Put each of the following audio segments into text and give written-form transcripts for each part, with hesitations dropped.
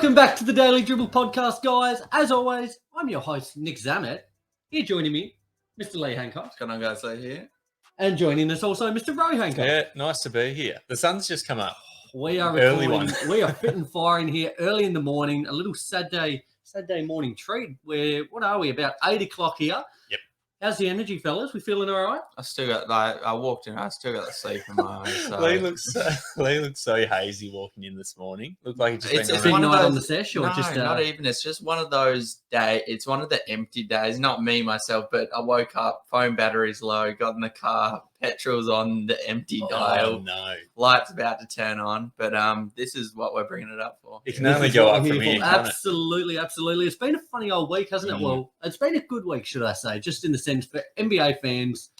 Welcome back to the Daily Dribble podcast, guys. As always, I'm your host, Nick Zamet. Here joining me, Mr. Lee Hancock. Can I go say here? And joining us also, Mr. Roe Hancock. Yeah, nice to be here. The sun's just come up. We are Early recording. one. We are fit and firing here early in the morning. A little Saturday morning treat. What are we, about 8 o'clock here? Yep. How's the energy, fellas? We feeling all right? I still got I walked in. I still got the sleep in my eyes. So. Lee looks so hazy walking in this morning. Looked like he just It's been Big one night of those, on the sesh, or no, just not even. It's just one of those days. It's one of the empty days. Not me myself, but I woke up, phone battery's low, got in the car, petrol's on the empty dial. Oh no, Light's about to turn on. But this is what we're bringing it up for. it can only go up from here. Can't it? Absolutely. It's been a funny old week, hasn't it? Well, it's been a good week, should I say, just in the sense for NBA fans.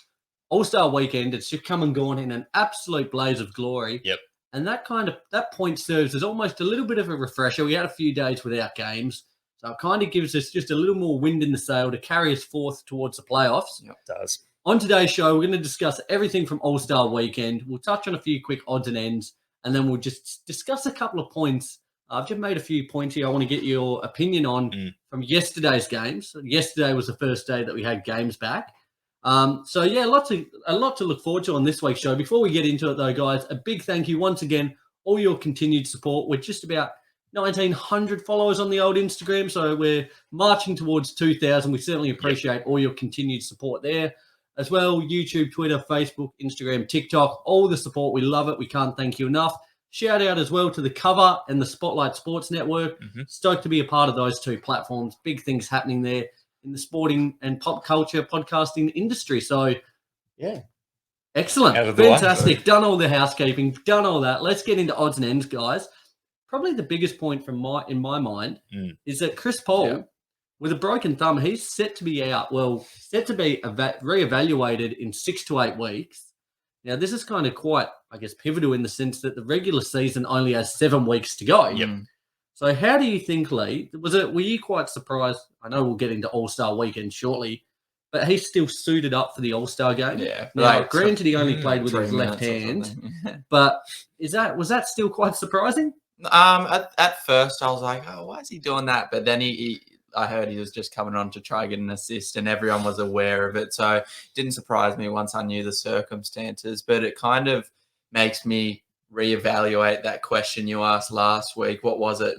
All-Star weekend, it's just come and gone in an absolute blaze of glory. Yep. And that point serves as almost a little bit of a refresher. We had a few days without games, so it kind of gives us just a little more wind in the sail to carry us forth towards the playoffs. Yep, it does. On today's show, we're going to discuss everything from All-Star weekend. We'll touch on a few quick odds and ends, and then we'll just discuss a couple of points. I've just made a few points here I want to get your opinion on from yesterday's games. Yesterday was the first day that we had games back. So yeah, a lot to look forward to on this week's show. Before we get into it though, guys, a big thank you once again, all your continued support. We're just about 1,900 followers on the old Instagram, so we're marching towards 2,000. We certainly appreciate all your continued support there. As well, YouTube, Twitter, Facebook, Instagram, TikTok, all the support. We love it. We can't thank you enough. Shout out as well to the Cover and the Spotlight Sports Network. Stoked to be a part of those two platforms. Big things happening there in the sporting and pop culture podcasting industry. So, yeah, excellent. Fantastic. Done all the housekeeping, done all that. Let's get into odds and ends, guys. Probably the biggest point in my mind is that Chris Paul, with a broken thumb, he's set to be out. Well, set to be reevaluated in 6 to 8 weeks. Now, this is kind of quite, I guess, pivotal in the sense that the regular season only has 7 weeks to go. Yep. So how do you think, Lee? Were you quite surprised? I know we'll get into All-Star weekend shortly, but he's still suited up for the All-Star game. Yeah. Now, granted, he only played with his left hand, but was that still quite surprising? At first I was like, oh, why is he doing that? But then I heard he was just coming on to try get an assist, and everyone was aware of it. So it didn't surprise me once I knew the circumstances, but it kind of makes me reevaluate that question you asked last week. What was it?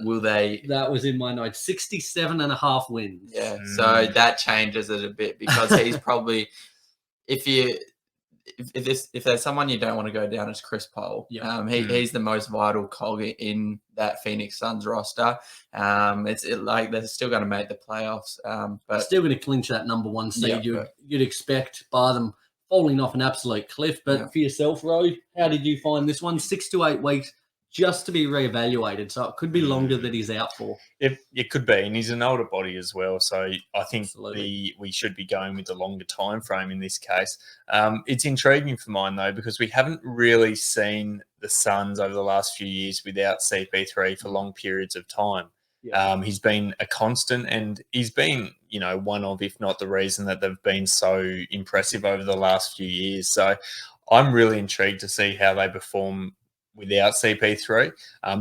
That was in my notes, 67.5 wins. Yeah. So that changes it a bit because he's probably, if there's someone you don't want to go down, it's Chris Paul. He's the most vital cog in that Phoenix Suns roster. They're still going to make the playoffs, but still going to clinch that number 1 seed. You'd expect, bar them falling off an absolute cliff. But for yourself, Ro, how did you find this one? 6 to 8 weeks just to be reevaluated. So it could be longer that he's out for. It could be, and he's an older body as well. So I think we should be going with the longer time frame in this case. It's intriguing for mine though, because we haven't really seen the Suns over the last few years without CP3 for long periods of time. He's been a constant, and he's been, one of, if not the reason that they've been so impressive over the last few years. So I'm really intrigued to see how they perform without CP3.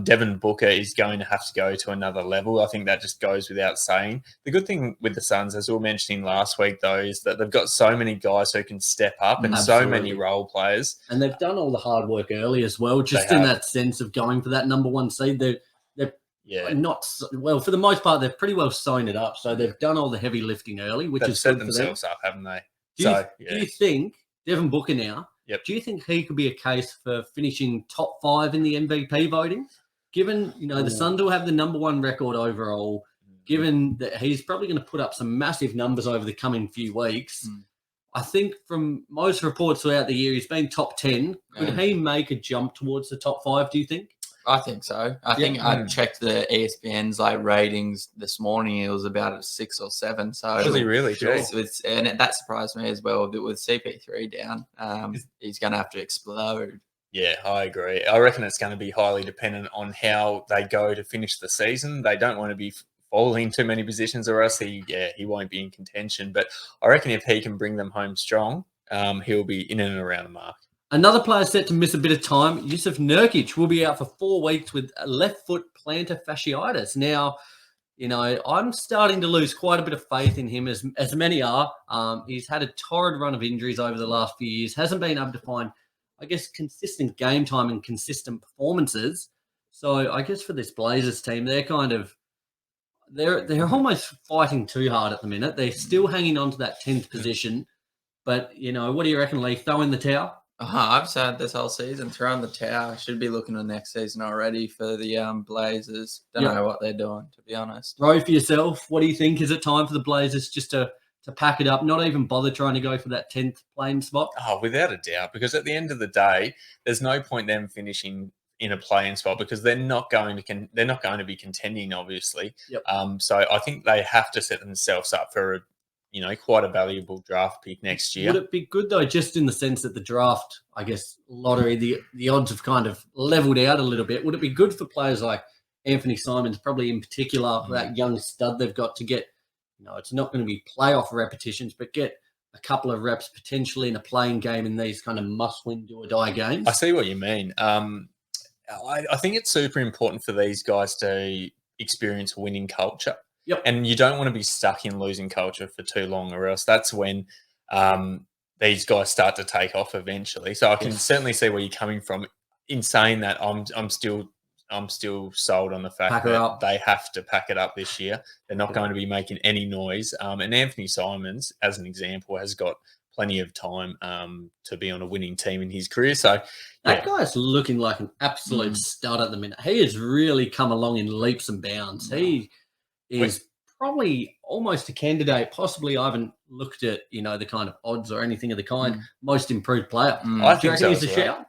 Devin Booker is going to have to go to another level. I think that just goes without saying. The good thing with the Suns, as we were mentioning last week, though, is that they've got so many guys who can step up and so many role players. And they've done all the hard work early as well, just in that sense of going for that number 1 seed. They're not well, for the most part, they've pretty well signed it up. So they've done all the heavy lifting early, which is set good themselves up, haven't they? Do you think Devin Booker now? Yep. Do you think he could be a case for finishing top 5 in the MVP voting? Given the Suns will have the number 1 record overall, given that he's probably going to put up some massive numbers over the coming few weeks. I think from most reports throughout the year, he's been top 10. Could he make a jump towards the top 5? Do you think? I think so. I think I checked the ESPN's ratings this morning. It was about a 6 or 7. So was he really? And that surprised me as well. With CP3 down, he's going to have to explode. Yeah, I agree. I reckon it's going to be highly dependent on how they go to finish the season. They don't want to be falling too many positions, or else he won't be in contention. But I reckon if he can bring them home strong, he'll be in and around the mark. Another player set to miss a bit of time, Yusuf Nurkic, will be out for 4 weeks with a left foot plantar fasciitis. Now, I'm starting to lose quite a bit of faith in him, as many are. He's had a torrid run of injuries over the last few years, hasn't been able to find, I guess, consistent game time and consistent performances. So I guess for this Blazers team, they're almost fighting too hard at the minute. They're still hanging on to that 10th position. But, what do you reckon, Lee? Throw in the towel? I've said this whole season, throw in the towel. Should be looking at next season already for the Blazers. Don't know what they're doing, to be honest. Row, for yourself, what do you think? Is it time for the Blazers just to pack it up, not even bother trying to go for that 10th playing spot? Oh, without a doubt, because at the end of the day, there's no point them finishing in a playing spot because they're not going to be contending, obviously. Yep. So I think they have to set themselves up for quite a valuable draft pick next year. Would it be good though, just in the sense that the draft, I guess, lottery, the odds have kind of leveled out a little bit? Would it be good for players like Anthony Simons, probably in particular, for that young stud they've got to get, it's not going to be playoff repetitions, but get a couple of reps potentially in a playing game in these kind of must-win, do-or-die games? I see what you mean. I think it's super important for these guys to experience winning culture. Yep. And you don't want to be stuck in losing culture for too long, or else that's when these guys start to take off eventually. So I can certainly see where you're coming from. In saying that, I'm still sold on the fact that they have to pack it up this year. They're not going to be making any noise. And Anthony Simons, as an example, has got plenty of time to be on a winning team in his career. So that guy's looking like an absolute stud at the minute. He has really come along in leaps and bounds. He is probably almost a candidate. Possibly, I haven't looked at the kind of odds or anything of the kind. Most improved player. I think so he's a shout.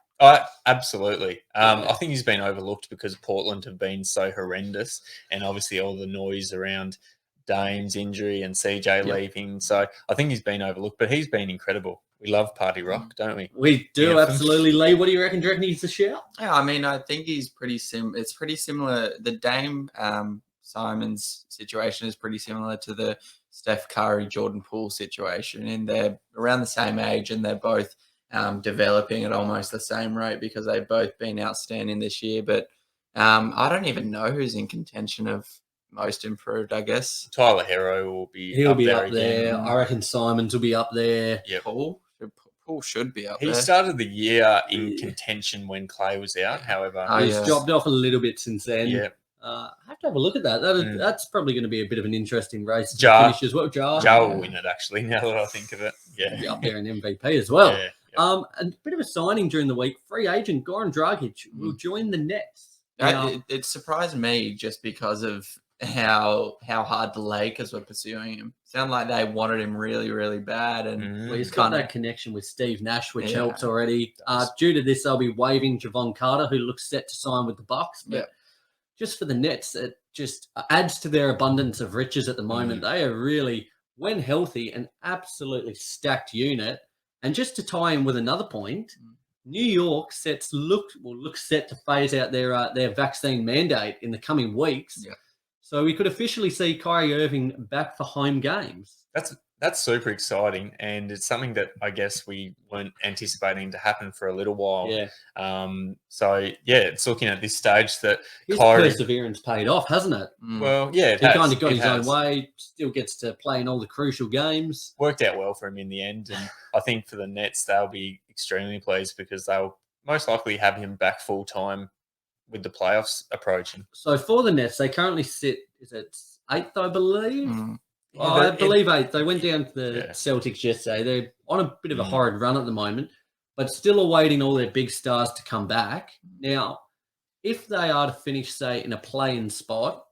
Absolutely. I think he's been overlooked because Portland have been so horrendous, and obviously all the noise around Dame's injury and CJ leaving. So I think he's been overlooked, but he's been incredible. We love Party Rock, don't we? We do, absolutely. Lee, what do you reckon? Do you reckon he's a shout? Yeah, I mean, I think he's pretty it's pretty similar. The Dame Simons situation is pretty similar to the Steph Curry, Jordan Poole situation, and they're around the same age, and they're both developing at almost the same rate because they've both been outstanding this year. But I don't even know who's in contention of most improved, I guess. Tyler Hero will be He'll be there up there. again. I reckon Simons will be up there. Yeah. Paul should be up there. He started the year in contention when Clay was out, however. He's dropped off a little bit since then. Yeah. I have to have a look at that. That's probably going to be a bit of an interesting race to finish as well. Jar will win it, actually, now that I think of it. Yeah. Be up there in MVP as well. Yeah. A bit of a signing during the week. Free agent Goran Dragic will join the Nets. It surprised me just because of how hard the Lakers were pursuing him. Sounded like they wanted him really, really bad. And he's got that connection with Steve Nash, which helps already. Due to this, they'll be waiving Javon Carter, who looks set to sign with the Bucks. But just for the Nets, it just adds to their abundance of riches at the moment. They are really, when healthy, an absolutely stacked unit. And just to tie in with another point, New York looks set to phase out their vaccine mandate in the coming weeks. Yeah. So we could officially see Kyrie Irving back for home games. That's super exciting, and it's something that I guess we weren't anticipating to happen for a little while. Yeah. It's looking at this stage that his Kyrie perseverance paid off, hasn't it? Well, yeah, he kind of got his own way. Still gets to play in all the crucial games. Worked out well for him in the end, and I think for the Nets they'll be extremely pleased because they'll most likely have him back full time with the playoffs approaching. So for the Nets, they currently sit, is it 8th, I believe? I believe 8th. They went down to the Celtics yesterday. They're on a bit of a horrid run at the moment, but still awaiting all their big stars to come back. Now, if they are to finish, say, in a play-in spot,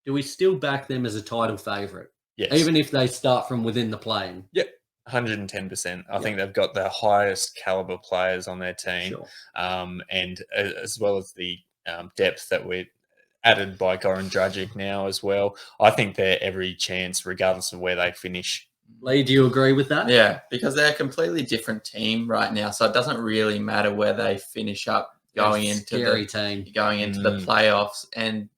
do we still back them as a title favourite? Yes. Even if they start from within the play-in? Yep. 110%. I think they've got the highest caliber players on their team, and as well as the depth that we're added by Goran Dragic now as well. I think they're every chance, regardless of where they finish. Lee, do you agree with that? Yeah, because they're a completely different team right now, so it doesn't really matter where they finish up going into the playoffs. And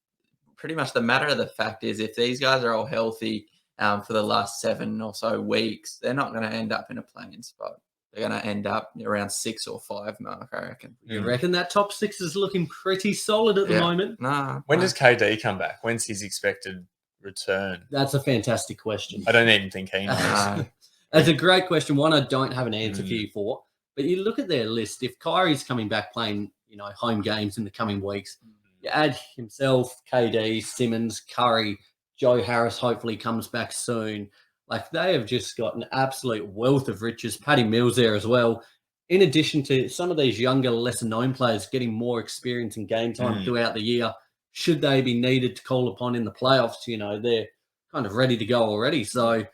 pretty much the matter of the fact is, if these guys are all healthy for the last 7 or so weeks, they're not going to end up in a playing spot. they're going to end up around 6 or 5 mark, I reckon. You reckon that top 6 is looking pretty solid at the moment? Nah. When does KD come back? When's his expected return? That's a fantastic question. I don't even think he knows. That's a great question. One I don't have an answer for you for. But you look at their list. If Kyrie's coming back playing, home games in the coming weeks, you add himself, KD, Simmons, Curry, Joe Harris hopefully comes back soon. Like, they have just got an absolute wealth of riches. Patty Mills there as well. In addition to some of these younger, lesser-known players getting more experience in game time throughout the year, should they be needed to call upon in the playoffs, they're kind of ready to go already. So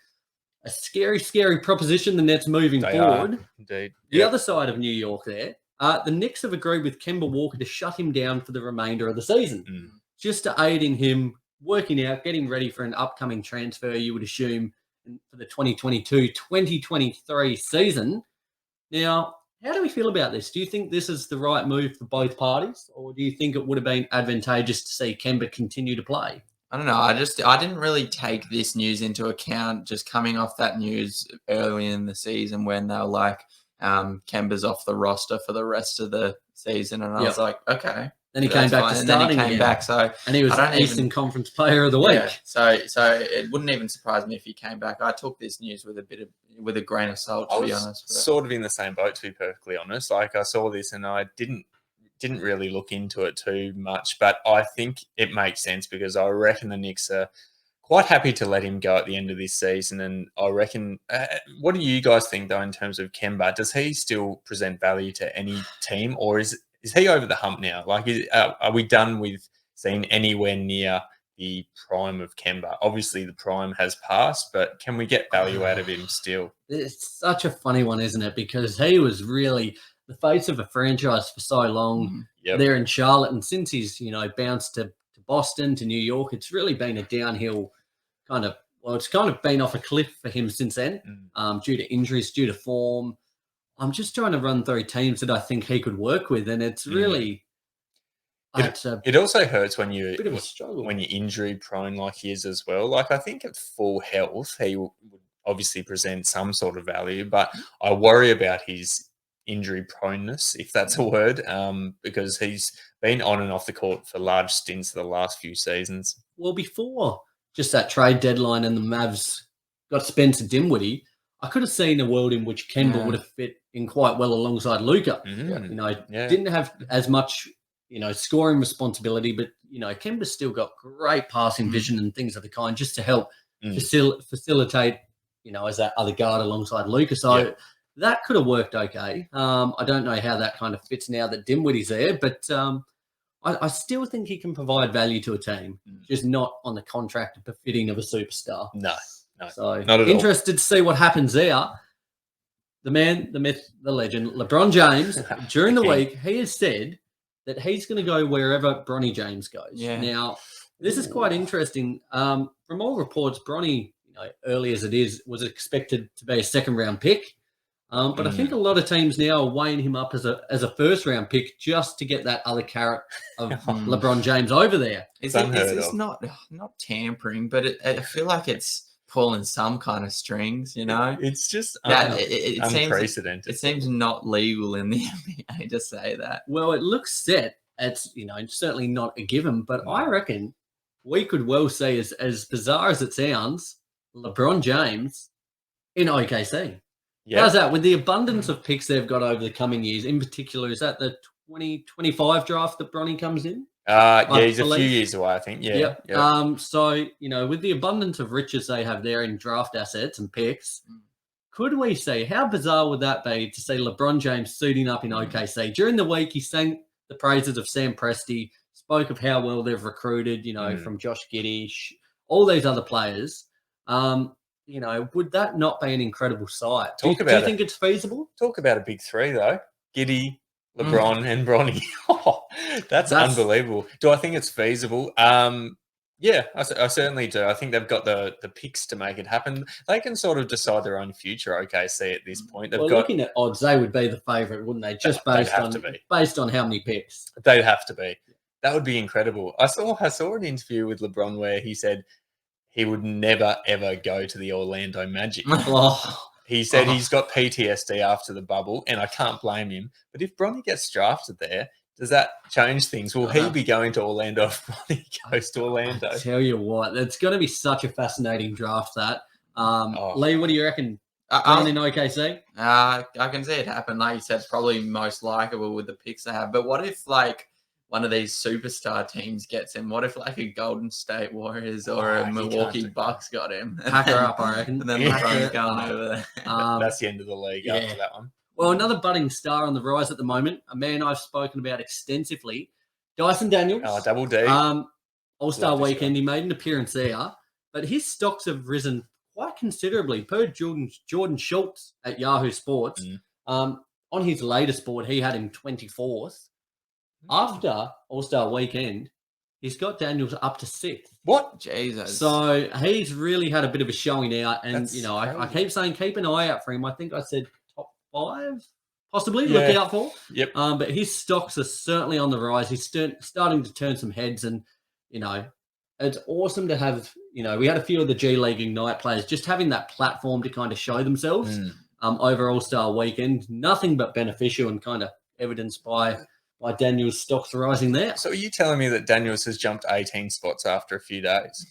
a scary, scary proposition, the Nets moving forward. Indeed. The other side of New York there, the Knicks have agreed with Kemba Walker to shut him down for the remainder of the season, just to aid in him working out, getting ready for an upcoming transfer, you would assume, for the 2022-2023 season. Now, how do we feel about this? Do you think this is the right move for both parties, or do you think it would have been advantageous to see Kemba continue to play? I don't know. I didn't really take this news into account, just coming off that news early in the season when they were like, Kemba's off the roster for the rest of the season. And I was like, okay. Then he came back to starting and then he came back. So and he was Eastern Conference Player of the Week. Yeah, so it wouldn't even surprise me if he came back. I took this news with a grain of salt, to be honest. Sort of in the same boat, to be perfectly honest. Like, I saw this and I didn't really look into it too much, but I think it makes sense because I reckon the Knicks are quite happy to let him go at the end of this season. And I reckon, what do you guys think though in terms of Kemba? Does he still present value to any team, or is he over the hump now? Like, are we done with seeing anywhere near the prime of Kemba? Obviously, the prime has passed, but can we get value out of him still? It's such a funny one, isn't it? Because he was really the face of a franchise for so long there in Charlotte. And since he's, bounced to Boston, to New York, it's really been a downhill it's kind of been off a cliff for him since then, due to injuries, due to form. I'm just trying to run through teams that I think he could work with, and it's really it also hurts when you bit of a struggle when you're injury prone like he is as well. Like, I think at full health he would obviously present some sort of value, but I worry about his injury proneness, if that's a word, because he's been on and off the court for large stints the last few seasons. Well, before just that trade deadline and the Mavs got Spencer Dinwiddie, I could have seen a world in which Kemba would have fit in quite well alongside Luka. Didn't have as much, scoring responsibility, but, Kemba's still got great passing vision and things of the kind just to help facilitate, as that other guard alongside Luka. So that could have worked okay. I don't know how that kind of fits now that Dinwiddie's there, but I still think he can provide value to a team, just not on the contract befitting of a superstar. No. So not at interested to see what happens there. The man, the myth, the legend, LeBron James, during the week, he has said that he's going to go wherever Bronny James goes. Yeah. Now, this is quite interesting. From all reports, Bronny, early as it is, was expected to be a second-round pick. But I think a lot of teams now are weighing him up as a first-round pick just to get that other carrot of LeBron James over there. Is this not tampering, but I feel like it's pulling some kind of strings, It's just it unprecedented. It seems not legal in the NBA to say that. Well, it looks set. It's, certainly not a given, but I reckon we could well see, as bizarre as it sounds, LeBron James in OKC. Yeah. How's that? With the abundance of picks they've got over the coming years, in particular, is that the 2025 draft that Bronny comes in? He's a few years away, I think. Yeah. So, with the abundance of riches they have there in draft assets and picks, could we see, how bizarre would that be to see LeBron James suiting up in OKC? During the week, he sang the praises of Sam Presti, spoke of how well they've recruited, from Josh Giddey, all these other players. Would that not be an incredible sight? Do you think it's feasible? Talk about a big three, though. Giddey, LeBron, and Bronny. That's unbelievable. Do I think it's feasible? Yeah, I certainly do. I think they've got the picks to make it happen. They can sort of decide their own future, OKC, at this point. Looking at odds, they would be the favourite, wouldn't they? Just based on how many picks. They'd have to be. That would be incredible. I saw an interview with LeBron where he said he would never, ever go to the Orlando Magic. He said he's got PTSD after the bubble, and I can't blame him. But if Bronny gets drafted there, does that change things? Will he be going to Orlando if Bronny goes to Orlando? I tell you what, it's going to be such a fascinating draft, that. Lee, what do you reckon? Bron in OKC? I can see it happen. Like you said, it's probably most likable with the picks they have. But what if, like, one of these superstar teams gets him? What if, like, a Golden State Warriors or a Milwaukee Bucks got him? Pack her up, I reckon. And then LeBron's going over there. That's the end of the league after that one. Well, another budding star on the rise at the moment, a man I've spoken about extensively, Dyson Daniels. Oh, Double D. All-Star Weekend, he made an appearance there, but his stocks have risen quite considerably. Per Jordan Schultz at Yahoo Sports, on his latest board, he had him 24th. After All-Star Weekend, he's got Daniels up to 6th. What? Jesus. So he's really had a bit of a showing out, and That's I keep saying keep an eye out for him. I think I said top 5, possibly look out for. Yep. But his stocks are certainly on the rise. He's starting to turn some heads, and it's awesome to have. We had a few of the G League Ignite players just having that platform to kind of show themselves over All-Star Weekend. Nothing but beneficial, and kind of evidenced by Daniels' stocks rising there. So are you telling me that Daniels has jumped 18 spots after a few days?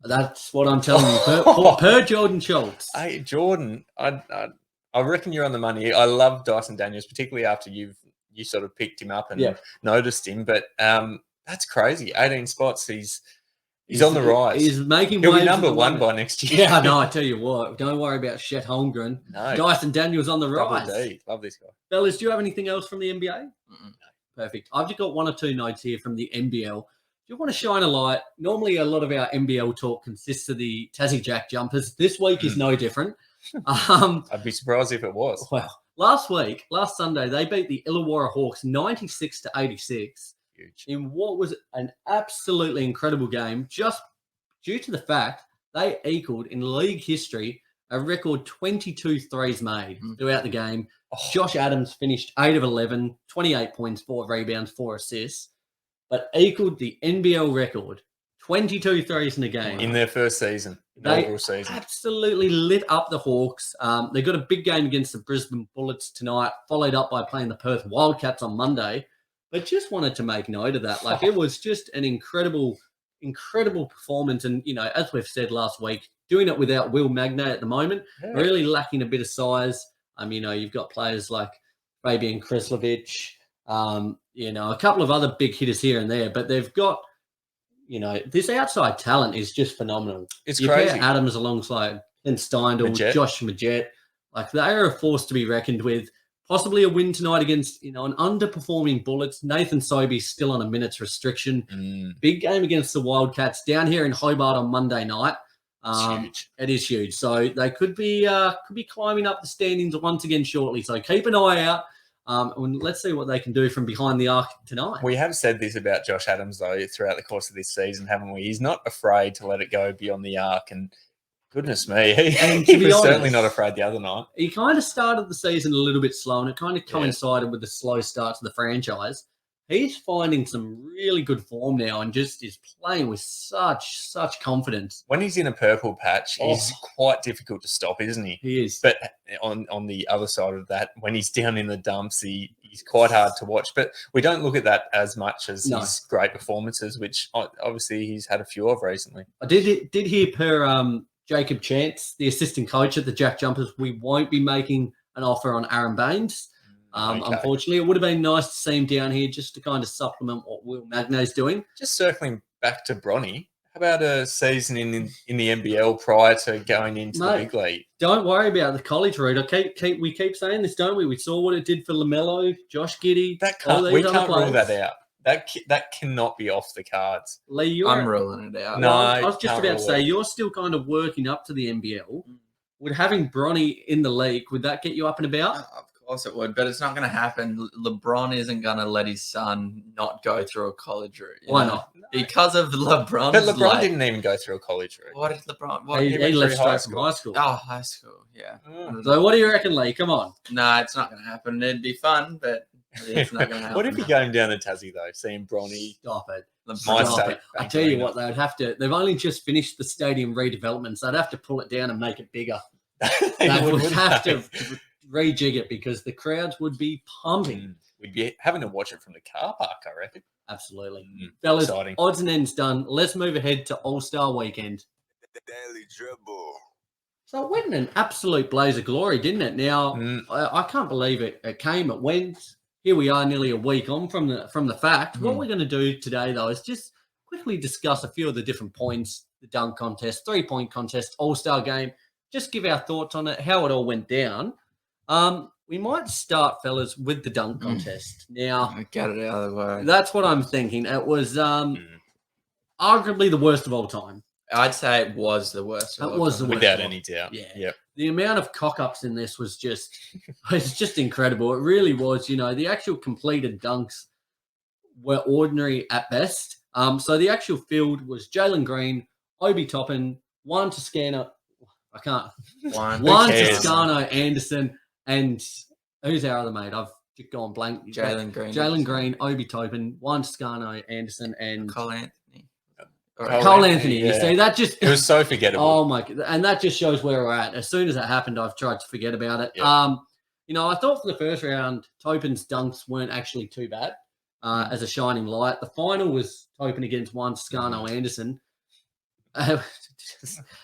That's what I'm telling you. Per Jordan Schultz. Hey, Jordan, I reckon you're on the money. I love Dyson Daniels, particularly after you sort of picked him up and noticed him. But that's crazy. 18 spots. He's on the rise. He's making He'll waves. be number 1 by next year. Yeah, no, I tell you what. Don't worry about Chet Holmgren. No. Dyson Daniels on the rise. Double D. Love this guy. Fellas, do you have anything else from the NBA? Mm-mm. Perfect. I've just got 1 or 2 notes here from the NBL. Do you want to shine a light? Normally, a lot of our NBL talk consists of the Tassie Jack jumpers. This week is no different. I'd be surprised if it was. Well, last Sunday, they beat the Illawarra Hawks 96-86. Huge. In what was an absolutely incredible game, just due to the fact they equaled in league history a record 22 threes made throughout the game. Josh Adams finished 8 of 11, 28 points, 4 rebounds, 4 assists, but equaled the NBL record, 22 threes in a game. In their first season, inaugural season. Absolutely lit up the Hawks. They got a big game against the Brisbane Bullets tonight, followed up by playing the Perth Wildcats on Monday. But just wanted to make note of that. Like, it was just an incredible performance. And, as we've said last week, doing it without Will Magnay at the moment, really lacking a bit of size. You've got players like Fabian Kreslovic, a couple of other big hitters here and there, but they've got, this outside talent is just phenomenal. It's you crazy. Pair Adams alongside Ken Steindl, Josh Majette. Like, they are a force to be reckoned with. Possibly a win tonight against, an underperforming Bullets. Nathan Sobey's still on a minutes restriction. Big game against the Wildcats down here in Hobart on Monday night. Huge. It is huge. So they could be climbing up the standings once again shortly. So keep an eye out. And let's see what they can do from behind the arc tonight. We have said this about Josh Adams, though, throughout the course of this season, haven't we? He's not afraid to let it go beyond the arc. And goodness me, he was certainly not afraid the other night. He kind of started the season a little bit slow, and it kind of coincided with the slow start to the franchise. He's finding some really good form now and just is playing with such confidence. When he's in a purple patch, he's quite difficult to stop, isn't he? He is. But on the other side of that, when he's down in the dumps, he's quite hard to watch. But we don't look at that as much as his great performances, which obviously he's had a few of recently. I did hear per Jacob Chance, the assistant coach at the Jack Jumpers, we won't be making an offer on Aaron Baines. Unfortunately, it would have been nice to see him down here just to kind of supplement what Will Magnay's doing. Just circling back to Bronny, how about a season in the NBL prior to going into the big league? Don't worry about the college route. We keep saying this, don't we? We saw what it did for LaMelo, Josh Giddey. We can't rule that out. That cannot be off the cards. Lee, I'm ruling it out. No, I was just about to say, you're still kind of working up to the NBL. Would having Bronny in the league, would that get you up and about? Of course it would, but it's not going to happen. LeBron isn't going to let his son not go through a college route. Why not? Because of LeBron. But LeBron didn't even go through a college route. What did LeBron? He left straight from high school. Oh, high school, yeah. So what do you reckon, Lee? Come on. No, it's not going to happen. It'd be fun, but it's not going to happen. What if you're going down to Tassie, though, seeing Bronny? Stop it. I tell you what, they've only just finished the stadium redevelopment, so they'd have to pull it down and make it bigger. They would have to rejig it because the crowds would be pumping. We'd be having to watch it from the car park, I reckon. Absolutely. Fellas, Exciting. odds and ends done. Let's move ahead to All-Star Weekend. Daily Dribble. So it went in an absolute blaze of glory, didn't it? Now, I can't believe it. It came, it went. Here we are nearly a week on from the fact. What we're going to do today, though, is just quickly discuss a few of the different points, the dunk contest, 3-point contest, All-Star game, just give our thoughts on it, how it all went down. We might start, fellas, with the dunk contest. Now, Get it out of the way. that's what I'm thinking. It was arguably the worst of all time. I'd say it was the worst. It was the worst. Without any doubt. Yeah. Yep. The amount of cock-ups in this was it's just incredible. It really was. The actual completed dunks were ordinary at best. So the actual field was Jalen Green, Obi Toppin, Juan Toscano. I can't. Juan Toscano Anderson, and who's our other mate? I've just gone blank. Jalen Green, Obi Toppin, Juan Toscano Anderson, and Cole Anthony. Cole Anthony. You see, that just it was so forgettable. Oh my god! And that just shows where we're at. As soon as it happened, I've tried to forget about it. Yep. I thought for the first round, Topin's dunks weren't actually too bad as a shining light. The final was Topin against Juan Toscano Anderson.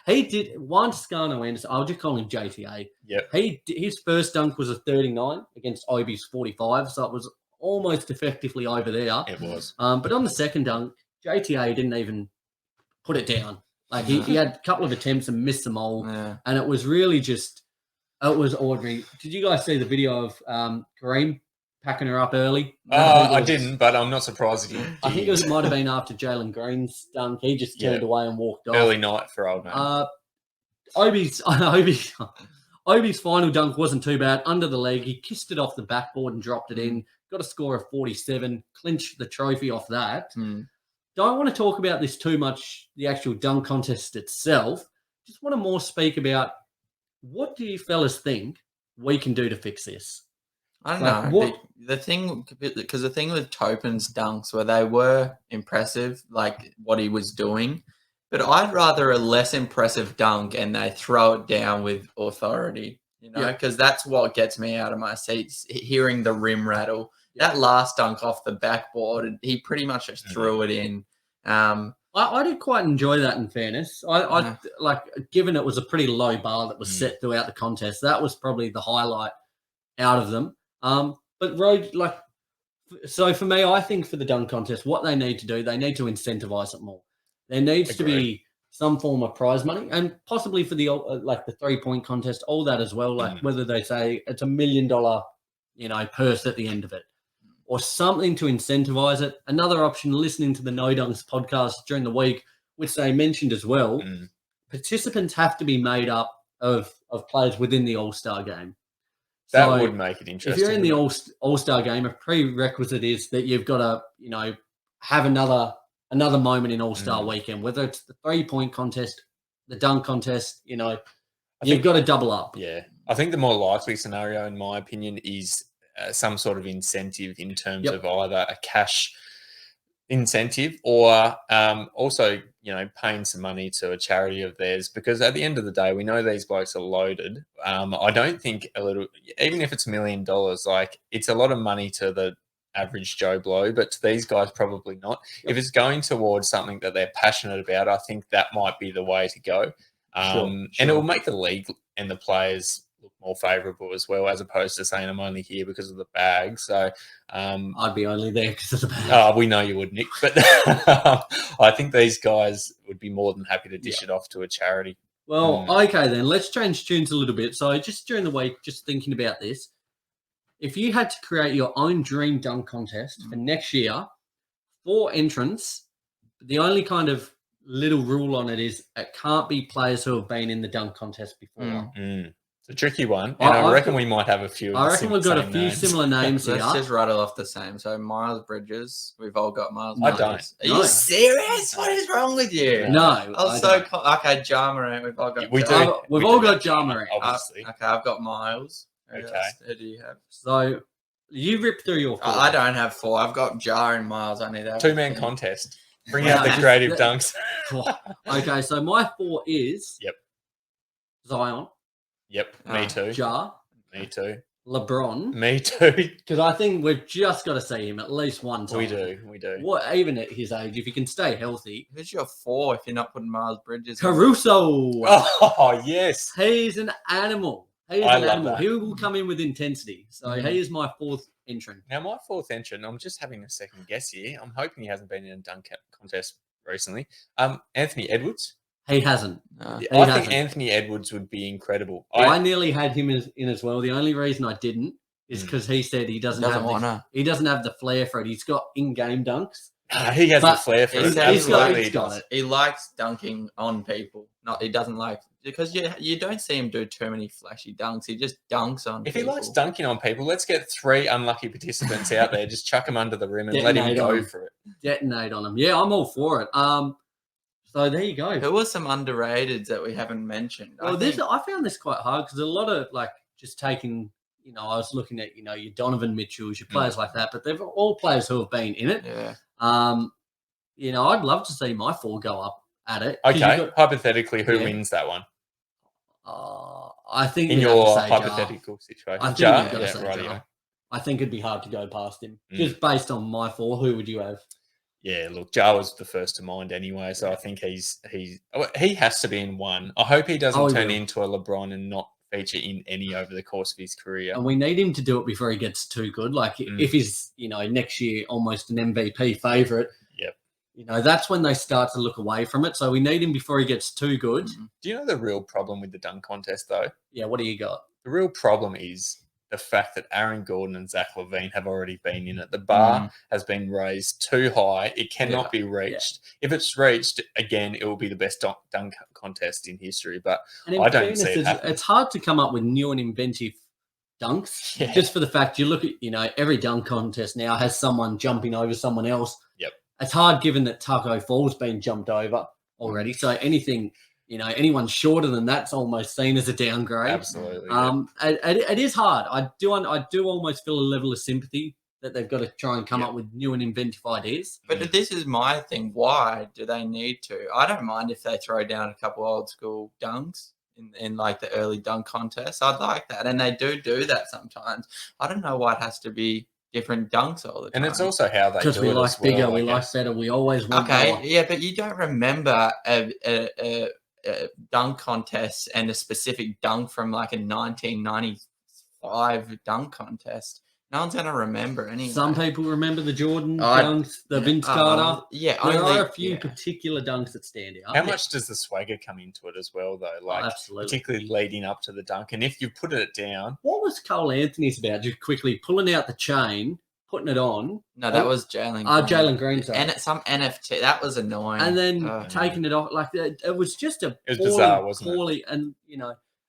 He did Juan Toscano Anderson. I'll just call him JTA. Yep. His first dunk was a 39 against Obi's 45, so it was almost effectively over there. It was. But on the second dunk, JTA didn't even put it down. Like he had a couple of attempts and missed them all. Yeah. And it was really it was ordinary. Did you guys see the video of Kareem packing her up early? I didn't, but I'm not surprised he did. I think it might have been after Jalen Green's dunk. He just turned away and walked off. Early night for old man. Obi's final dunk wasn't too bad. Under the leg, he kissed it off the backboard and dropped it in. Got a score of 47, clinched the trophy off that. Don't want to talk about this too much, the actual dunk contest itself. Just want to more speak about what do you fellas think we can do to fix this? I don't know. The thing with Topin's dunks were they were impressive, like what he was doing, but I'd rather a less impressive dunk and they throw it down with authority, because that's what gets me out of my seats, hearing the rim rattle. That last dunk off the backboard, he pretty much just threw it in. I did quite enjoy that, in fairness. I given it was a pretty low bar that was set throughout the contest, that was probably the highlight out of them. But so for me, I think for the dunk contest, what they need to do, they need to incentivize it more. There needs to be some form of prize money, and possibly for the 3-point contest, all that as well. Like whether they say it's $1 million, purse at the end of it, or something to incentivize it. Another option, listening to the No Dunks podcast during the week, which they mentioned as well, participants have to be made up of players within the All-Star game. That would make it interesting. If you're in the All-Star game, a prerequisite is that you've got to, have another moment in All-Star weekend, whether it's the 3-point contest, the dunk contest, you've got to double up. Yeah. I think the more likely scenario, in my opinion, is some sort of incentive in terms of either a cash incentive or also, paying some money to a charity of theirs, because at the end of the day, we know these blokes are loaded. I don't think even if it's $1 million, like it's a lot of money to the average Joe Blow, but to these guys, probably not. If it's going towards something that they're passionate about, I think that might be the way to go. And it will make the league and the players look more favourable as well, as opposed to saying I'm only here because of the bag. So I'd be only there because of the bag. Oh, we know you would, Nick. But I think these guys would be more than happy to dish it off to a charity. Well, okay then. Let's change tunes a little bit. So just during the week, just thinking about this, if you had to create your own dream dunk contest for next year, 4 entrants, the only kind of little rule on it is it can't be players who have been in the dunk contest before. It's a tricky one, and I reckon we might have a few. I reckon we've got a few similar names here. Let's just rattle off the same. So Miles Bridges, weve all got Miles. I don't. Are you serious? What is wrong with you? No. Okay, Ja Morant, we've all got. We've all got Ja Morant. Obviously. Okay, I've got Miles. Okay. Who do you have? So you rip through your 4. I don't have 4. I've got Ja and Miles. I need that. 2-man contest. Bring out the creative dunks. Okay, so my 4 is Zion. Yep, me too. Ja, Me too. LeBron. Me too. Because I think we've just got to see him at least one time. We do. What, even at his age, if he can stay healthy. Who's your 4 if you're not putting Miles Bridges? Caruso. Oh, yes. He's an animal. I love that. He will come in with intensity. So he is my 4th entrant. Now, my 4th entrant, I'm just having a second guess here. I'm hoping he hasn't been in a dunk contest recently. Anthony Edwards. He hasn't. No. I think Anthony Edwards would be incredible. I nearly had him in as well. The only reason I didn't is because he said he doesn't have the flair for it. He's got in-game dunks. He has the flair for it. Absolutely, he's got it. He likes dunking on people. He doesn't like, because you don't see him do too many flashy dunks. He just dunks on If people. he likes dunking on people, let's get 3 unlucky participants out there. Just chuck them under the rim and let him go for it. Detonate on him. Yeah, I'm all for it. So there you go. Who are some underrateds that we haven't mentioned? Well, I found this quite hard because a lot of just taking, I was looking at, your Donovan Mitchells, your players like that, but they're all players who have been in it. Yeah. I'd love to see my 4 go up at it. Okay. Hypothetically, who wins that one? I think in your hypothetical situation. I think you've got to say Ja. I think it'd be hard to go past him. Just based on my 4, who would you have? Yeah, look, Ja was the first to mind anyway, so I think he has to be in 1. I hope he doesn't turn into a LeBron and not feature in any over the course of his career. And we need him to do it before he gets too good. Like if he's, next year almost an MVP favourite, that's when they start to look away from it. So we need him before he gets too good. Do you know the real problem with the dunk contest, though? Yeah, what do you got? The real problem is the fact that Aaron Gordon and Zach LaVine have already been in it. The bar has been raised too high. It cannot be reached. If it's reached, again, it will be the best dunk contest in history. But I don't see it happen. It's hard to come up with new and inventive dunks. Just for the fact you look at, every dunk contest now has someone jumping over someone else. It's hard given that Taco Fall's been jumped over already. So anything, anyone shorter than that's almost seen as a downgrade. Absolutely. It is hard. I do almost feel a level of sympathy that they've got to try and come up with new and inventive ideas. But this is my thing. Why do they need to? I don't mind if they throw down a couple old school dunks in like the early dunk contests. I'd like that. And they do that sometimes. I don't know why it has to be different dunks all the time. And it's also how they do it. Because we like bigger, we like better, we always want more. Yeah, but you don't remember a dunk contest and a specific dunk from like a 1995 dunk contest. No one's going to remember anyway. Some people remember the Jordan dunks, the Vince Carter. There are a few particular dunks that stand out. How much does the swagger come into it as well, though? Particularly leading up to the dunk. And if you put it down... What was Cole Anthony's about? Just quickly pulling out the chain, putting it on. No, that was Jalen Green. Jalen Green, sorry. And it's some NFT. That was annoying. And then taking it off. It was just it was bizarre, wasn't it? And,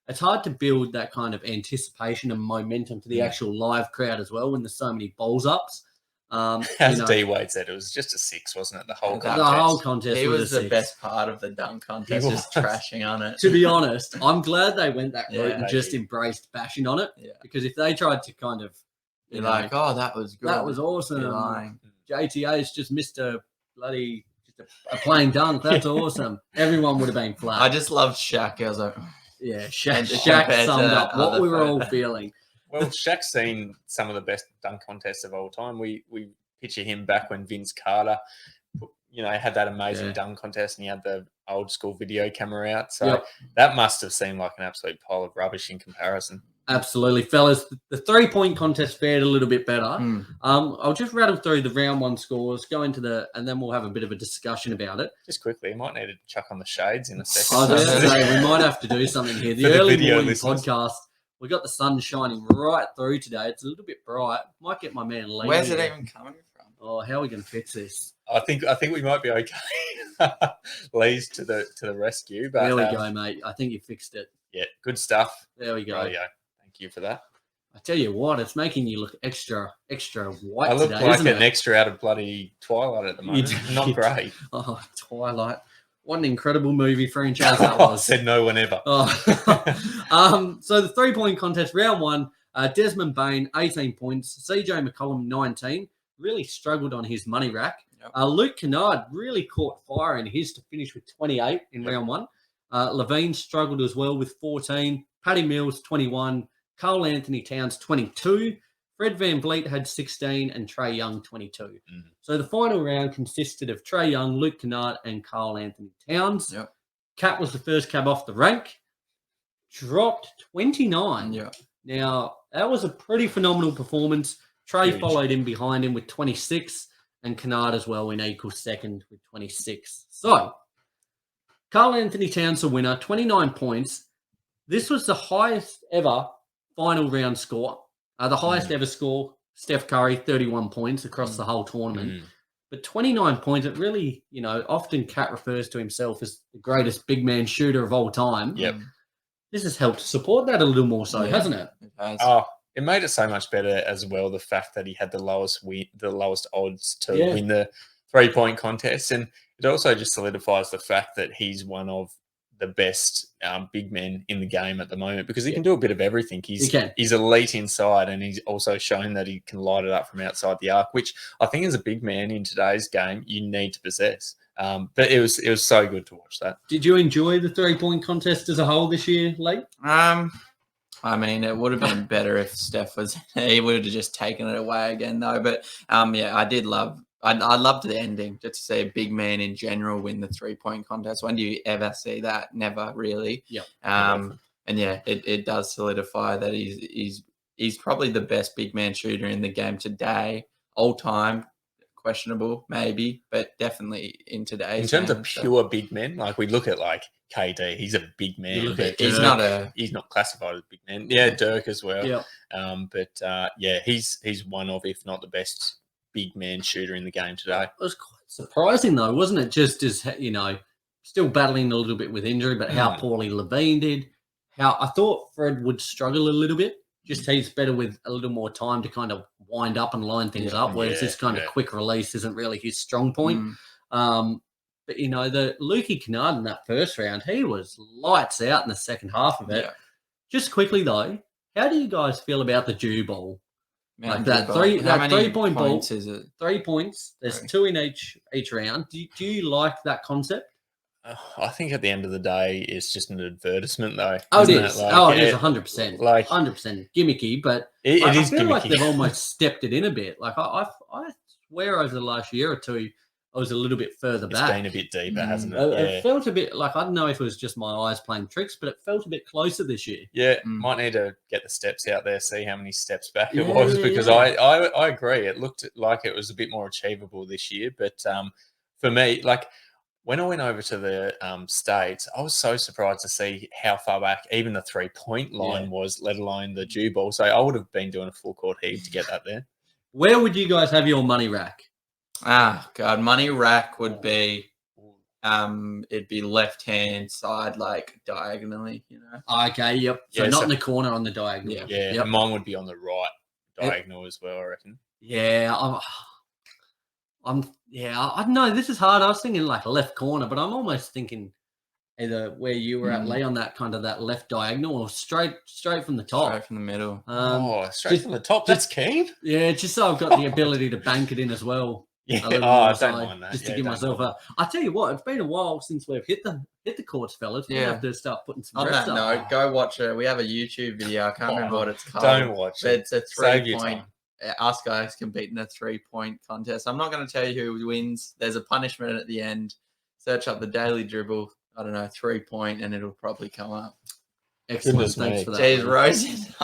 it's hard to build that kind of anticipation and momentum to the actual live crowd as well when there's so many balls ups. As D-Wade said, it was just a 6, wasn't it? The whole contest. He was the best part of the dunk contest, just trashing on it. To be honest, I'm glad they went that route and just embraced bashing on it. Yeah. Because if they tried to kind of be like, oh, that was good. That was awesome. JTA's just missed a plain dunk. That's awesome. Everyone would have been flat. I just loved Shaq. I was like... Yeah, Shaq summed up what we were all feeling. Well, Shaq's seen some of the best dunk contests of all time. We picture him back when Vince Carter, had that amazing dunk contest and he had the old school video camera out. So that must have seemed like an absolute pile of rubbish in comparison. Absolutely, fellas. The 3-point contest fared a little bit better. I'll just rattle through the round 1 scores, and then we'll have a bit of a discussion about it. Just quickly, you might need to chuck on the shades in a second. I was going to say, we might have to do something here. The early morning podcast, we got the sun shining right through today. It's a little bit bright. Might get my man Lee. Where's it even coming from? Oh, how are we going to fix this? I think we might be okay. Lee's to the rescue. But there we go, mate. I think you fixed it. Yeah, good stuff. There we go. Radio. Thank you for that. I tell you what, it's making you look extra white. I look today, like an extra out of bloody Twilight at the moment. Not great. Oh, Twilight. What an incredible movie franchise that was. Said no one ever. So the 3-point contest, round 1, Desmond Bain, 18 points. CJ McCollum, 19. Really struggled on his money rack. Yep. Luke Kennard really caught fire in his to finish with 28 in round 1. Levine struggled as well with 14. Paddy Mills, 21. Carl Anthony Towns, 22. Fred VanVleet had 16 and Trae Young, 22. So the final round consisted of Trae Young, Luke Kennard, and Carl Anthony Towns. Yep. Cat was the first cab off the rank. Dropped 29. Yeah. Now, that was a pretty phenomenal performance. Trae Huge. followed in behind him with 26 and Kennard as well in equal second with 26. So, Carl Anthony Towns the winner, 29 points. This was the highest ever final round score. The highest ever score, Steph Curry, 31 points across the whole tournament. But 29 points, it really, often Cat refers to himself as the greatest big man shooter of all time. Yep. This has helped support that a little more so, hasn't it? It has. Oh, it made it so much better as well. The fact that he had the lowest odds to win the 3-point contest, and it also just solidifies the fact that he's one of the best big men in the game at the moment because he can do a bit of everything. He's elite inside, and he's also shown that he can light it up from outside the arc, which I think as a big man in today's game you need to possess. But it was so good to watch that. Did you enjoy the 3-point contest as a whole this year, Lee? I mean, it would have been better if Steph was. He would have just taken it away again, though. But I did love. I loved the ending. Just to see a big man in general win the 3-point contest. When do you ever see that? Never really. Yeah. And yeah, it does solidify that he's probably the best big man shooter in the game today, all time. Questionable, maybe, but definitely in today's In terms game, of pure big men, like we look at like KD, he's a big man. But he's not classified as a big man. Yeah, Dirk as well. Yeah. He's one of, if not the best big man shooter in the game today. It was quite surprising though, wasn't it? Just as still battling a little bit with injury, but how poorly Levine did. How I thought Fred would struggle a little bit. Just he's better with a little more time to kind of wind up and line things up, whereas this kind of quick release isn't really his strong point. But, the Lukey Kennard in that first round, he was lights out in the second half of it. Yeah. Just quickly, though, how do you guys feel about the dew ball? Like that 3-point ball, is it? 3 points. There's 2 in each round. Do you like that concept? I think at the end of the day, it's just an advertisement, though. Oh, it is. It is 100%. Like 100% gimmicky, but it I is feel gimmicky. like they've almost stepped it in a bit. Like I swear over the last year or two, I was a little bit further back. It's been a bit deeper, hasn't it? It felt a bit like, I don't know if it was just my eyes playing tricks, but it felt a bit closer this year. Yeah, might need to get the steps out there, see how many steps back it was, because I agree. It looked like it was a bit more achievable this year, but for me, like when I went over to the States, I was so surprised to see how far back even the 3-point line was, let alone the dew ball. So I would have been doing a full court heave to get that there. Where would you guys have your money rack? God, money rack would be, it'd be left-hand side, like diagonally, Okay, yep. So not in the corner, on the diagonal. Yeah, yep. Mine would be on the right diagonal as well, I reckon. Yeah, I don't know. This is hard. I was thinking like left corner, but I'm almost thinking either where you were at, Lee, on that kind of that left diagonal, or straight from the top. Straight from the middle. Straight from the top. That's keen. Yeah, just so I've got the ability to bank it in as well. Yeah, I don't mind that. Just to give myself a. I tell you what, it's been a while since we've hit the courts, fellas. We have to start putting some. On reps that up. note, go watch it. We have a YouTube video. I can't remember what it's called. Don't watch it. It's a 3-point. Us guys compete in a 3-point contest. I'm not going to tell you who wins. There's a punishment at the end. Search up the daily dribble. I don't know, 3-point, and it'll probably come up. Excellent. Thanks for that. Jeez, Rosie.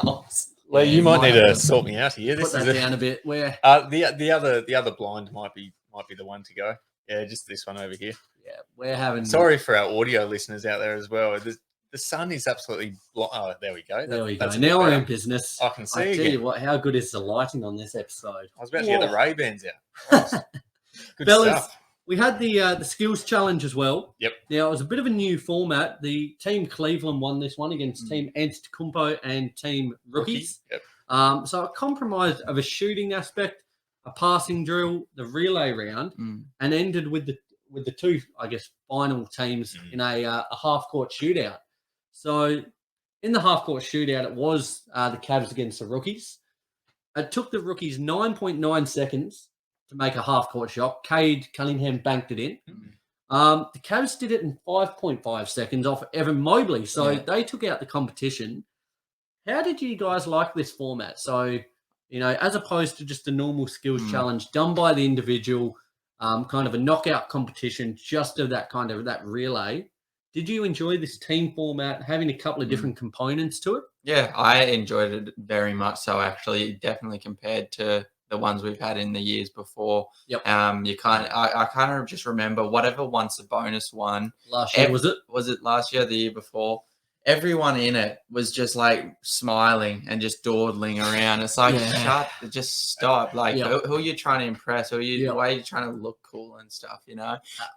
Well, you might need to sort me out here. Put that down a bit. Where the other blind might be the one to go. Yeah, just this one over here. Yeah, we're having. Sorry for our audio listeners out there as well. The sun is absolutely. Oh, there we go. There we go. Now we're in business. I can see. I tell you what, how good is the lighting on this episode? I was about to get the Ray-Bans out. Good Fellas, stuff. we had the skills challenge as well. Yep. Now, it was a bit of a new format. The Team Cleveland won this one against Team Antetokounmpo and Team Rookies. Yep. So a compromise of a shooting aspect, a passing drill, the relay round, and ended with the two, I guess, final teams in a half-court shootout. So in the half-court shootout, it was the Cavs against the Rookies. It took the Rookies 9.9 seconds to make a half-court shot. Cade Cunningham banked it in. The Cavs did it in 5.5 seconds off Evan Mobley. So they took out the competition. How did you guys like this format? So, as opposed to just a normal skills challenge done by the individual, kind of a knockout competition, just of that relay. Did you enjoy this team format, having a couple of different components to it? Yeah, I enjoyed it very much. So actually, definitely compared to the ones we've had in the years before. Yep. I kind of just remember whatever once the bonus one Last year, was it? Was it last year, the year before? Everyone in it was just like smiling and just dawdling around. It's like, just stop. Like, who are you trying to impress? Why are you trying to look cool and stuff?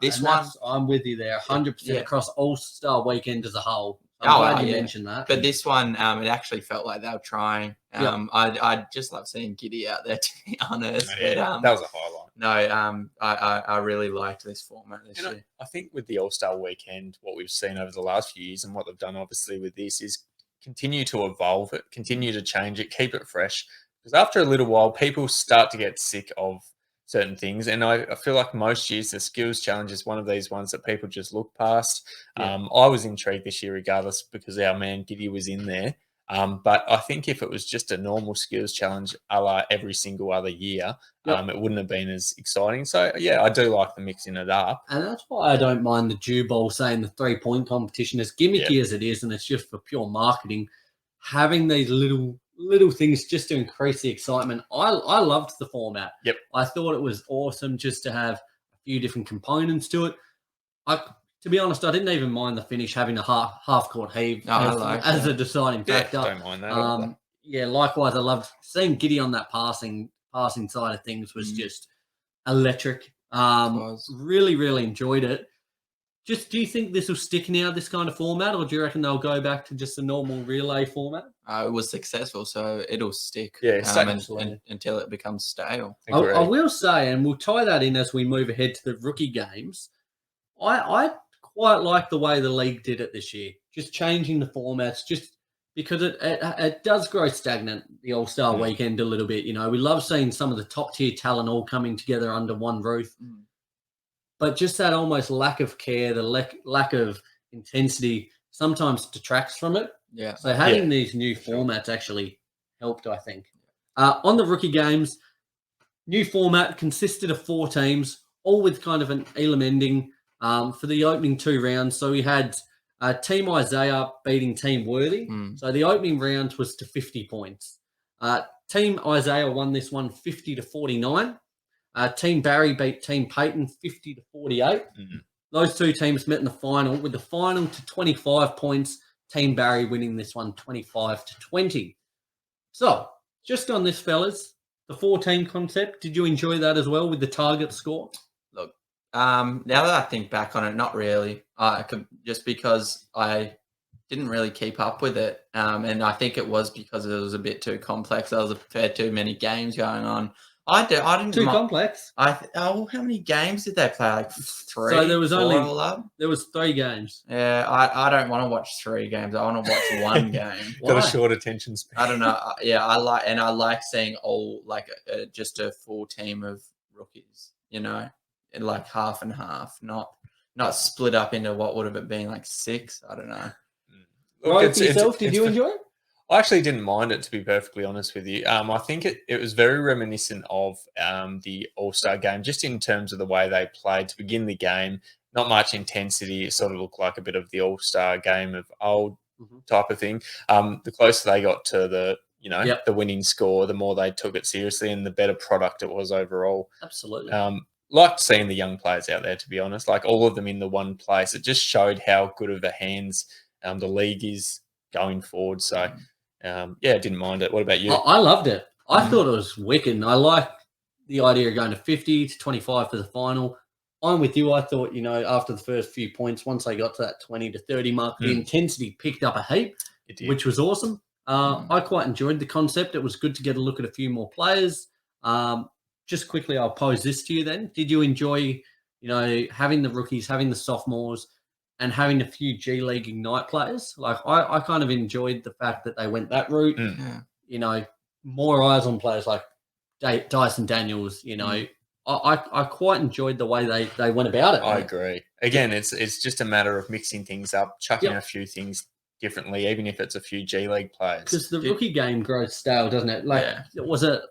This one, I'm with you there, 100% across All-Star Weekend as a whole. I'm glad you mentioned that. But this one, it actually felt like they were trying. I just love seeing Giddy out there, to be honest. Yeah, that was a highlight. No, I really liked this format this year. I think with the All-Star Weekend, what we've seen over the last few years and what they've done obviously with this is continue to evolve it, continue to change it, keep it fresh. Because after a little while, people start to get sick of certain things. And I feel like most years the skills challenge is one of these ones that people just look past. I was intrigued this year regardless because our man Giddy was in there. But I think if it was just a normal skills challenge a la every single other year, it wouldn't have been as exciting. So, yeah, I do like the mixing it up. And that's why I don't mind the Dew Bowl saying the three-point competition, as gimmicky as it is, and it's just for pure marketing, having these little things just to increase the excitement. I loved the format. Yep. I thought it was awesome just to have a few different components to it. To be honest, I didn't even mind the finish having a half court heave as a deciding factor. Don't mind that. Likewise, I loved seeing Giddy on that passing side of things was just electric. Really, really enjoyed it. Just, do you think this will stick now, this kind of format, or do you reckon they'll go back to just a normal relay format? It was successful, so it'll stick until it becomes stale. I will say, and we'll tie that in as we move ahead to the rookie games, I quite like the way the league did it this year, just changing the formats, just because it does grow stagnant, the All-Star Weekend a little bit. We love seeing some of the top-tier talent all coming together under one roof. But just that almost lack of care, the lack of intensity sometimes detracts from it. Yeah. So having these new formats actually helped, I think. On the rookie games, new format consisted of 4 teams, all with kind of an elam ending for the opening 2 rounds. So we had Team Isaiah beating Team Worthy. So the opening round was to 50 points. Team Isaiah won this one 50-49. Team Barry beat Team Peyton 50-48. Those 2 teams met in the final, with the final to 25 points, Team Barry winning this one 25-20. So, just on this, fellas, the 4-team concept, did you enjoy that as well with the target score? Look, now that I think back on it, not really. Just because I didn't really keep up with it. And I think it was because it was a bit too complex. There was a fair too many games going on. I didn't. Too complex. How many games did they play? Like 3. So there was 3 games. Yeah, I don't want to watch 3 games. I want to watch 1 game. Got a short attention span. I don't know. Yeah, I like seeing all just a full team of rookies. In like half and half, not split up into what would have it been like 6. I don't know. Right, for yourself, did you enjoy it? I actually didn't mind it, to be perfectly honest with you. I think it was very reminiscent of the All-Star game, just in terms of the way they played to begin the game. Not much intensity. It sort of looked like a bit of the All-Star game of old type of thing. The closer they got to the winning score, the more they took it seriously and the better product it was overall. Absolutely. Liked seeing the young players out there, to be honest, like all of them in the one place. It just showed how good of a hands the league is going forward. So, didn't mind it. What about you? I loved it. I thought it was wicked. And I like the idea of going to 50-25 for the final. I'm with you. I thought, after the first few points, once they got to that 20-30 mark, the intensity picked up a heap, which was awesome. I quite enjoyed the concept. It was good to get a look at a few more players. Just quickly, I'll pose this to you then. Did you enjoy, having the rookies, having the sophomores, and having a few G League Ignite players? Like, I kind of enjoyed the fact that they went that route. More eyes on players like Dyson Daniels, I quite enjoyed the way they went about it. I agree. Again, it's just a matter of mixing things up, chucking a few things differently, even if it's a few G League players. Because the rookie game grows stale, doesn't it? Like, was it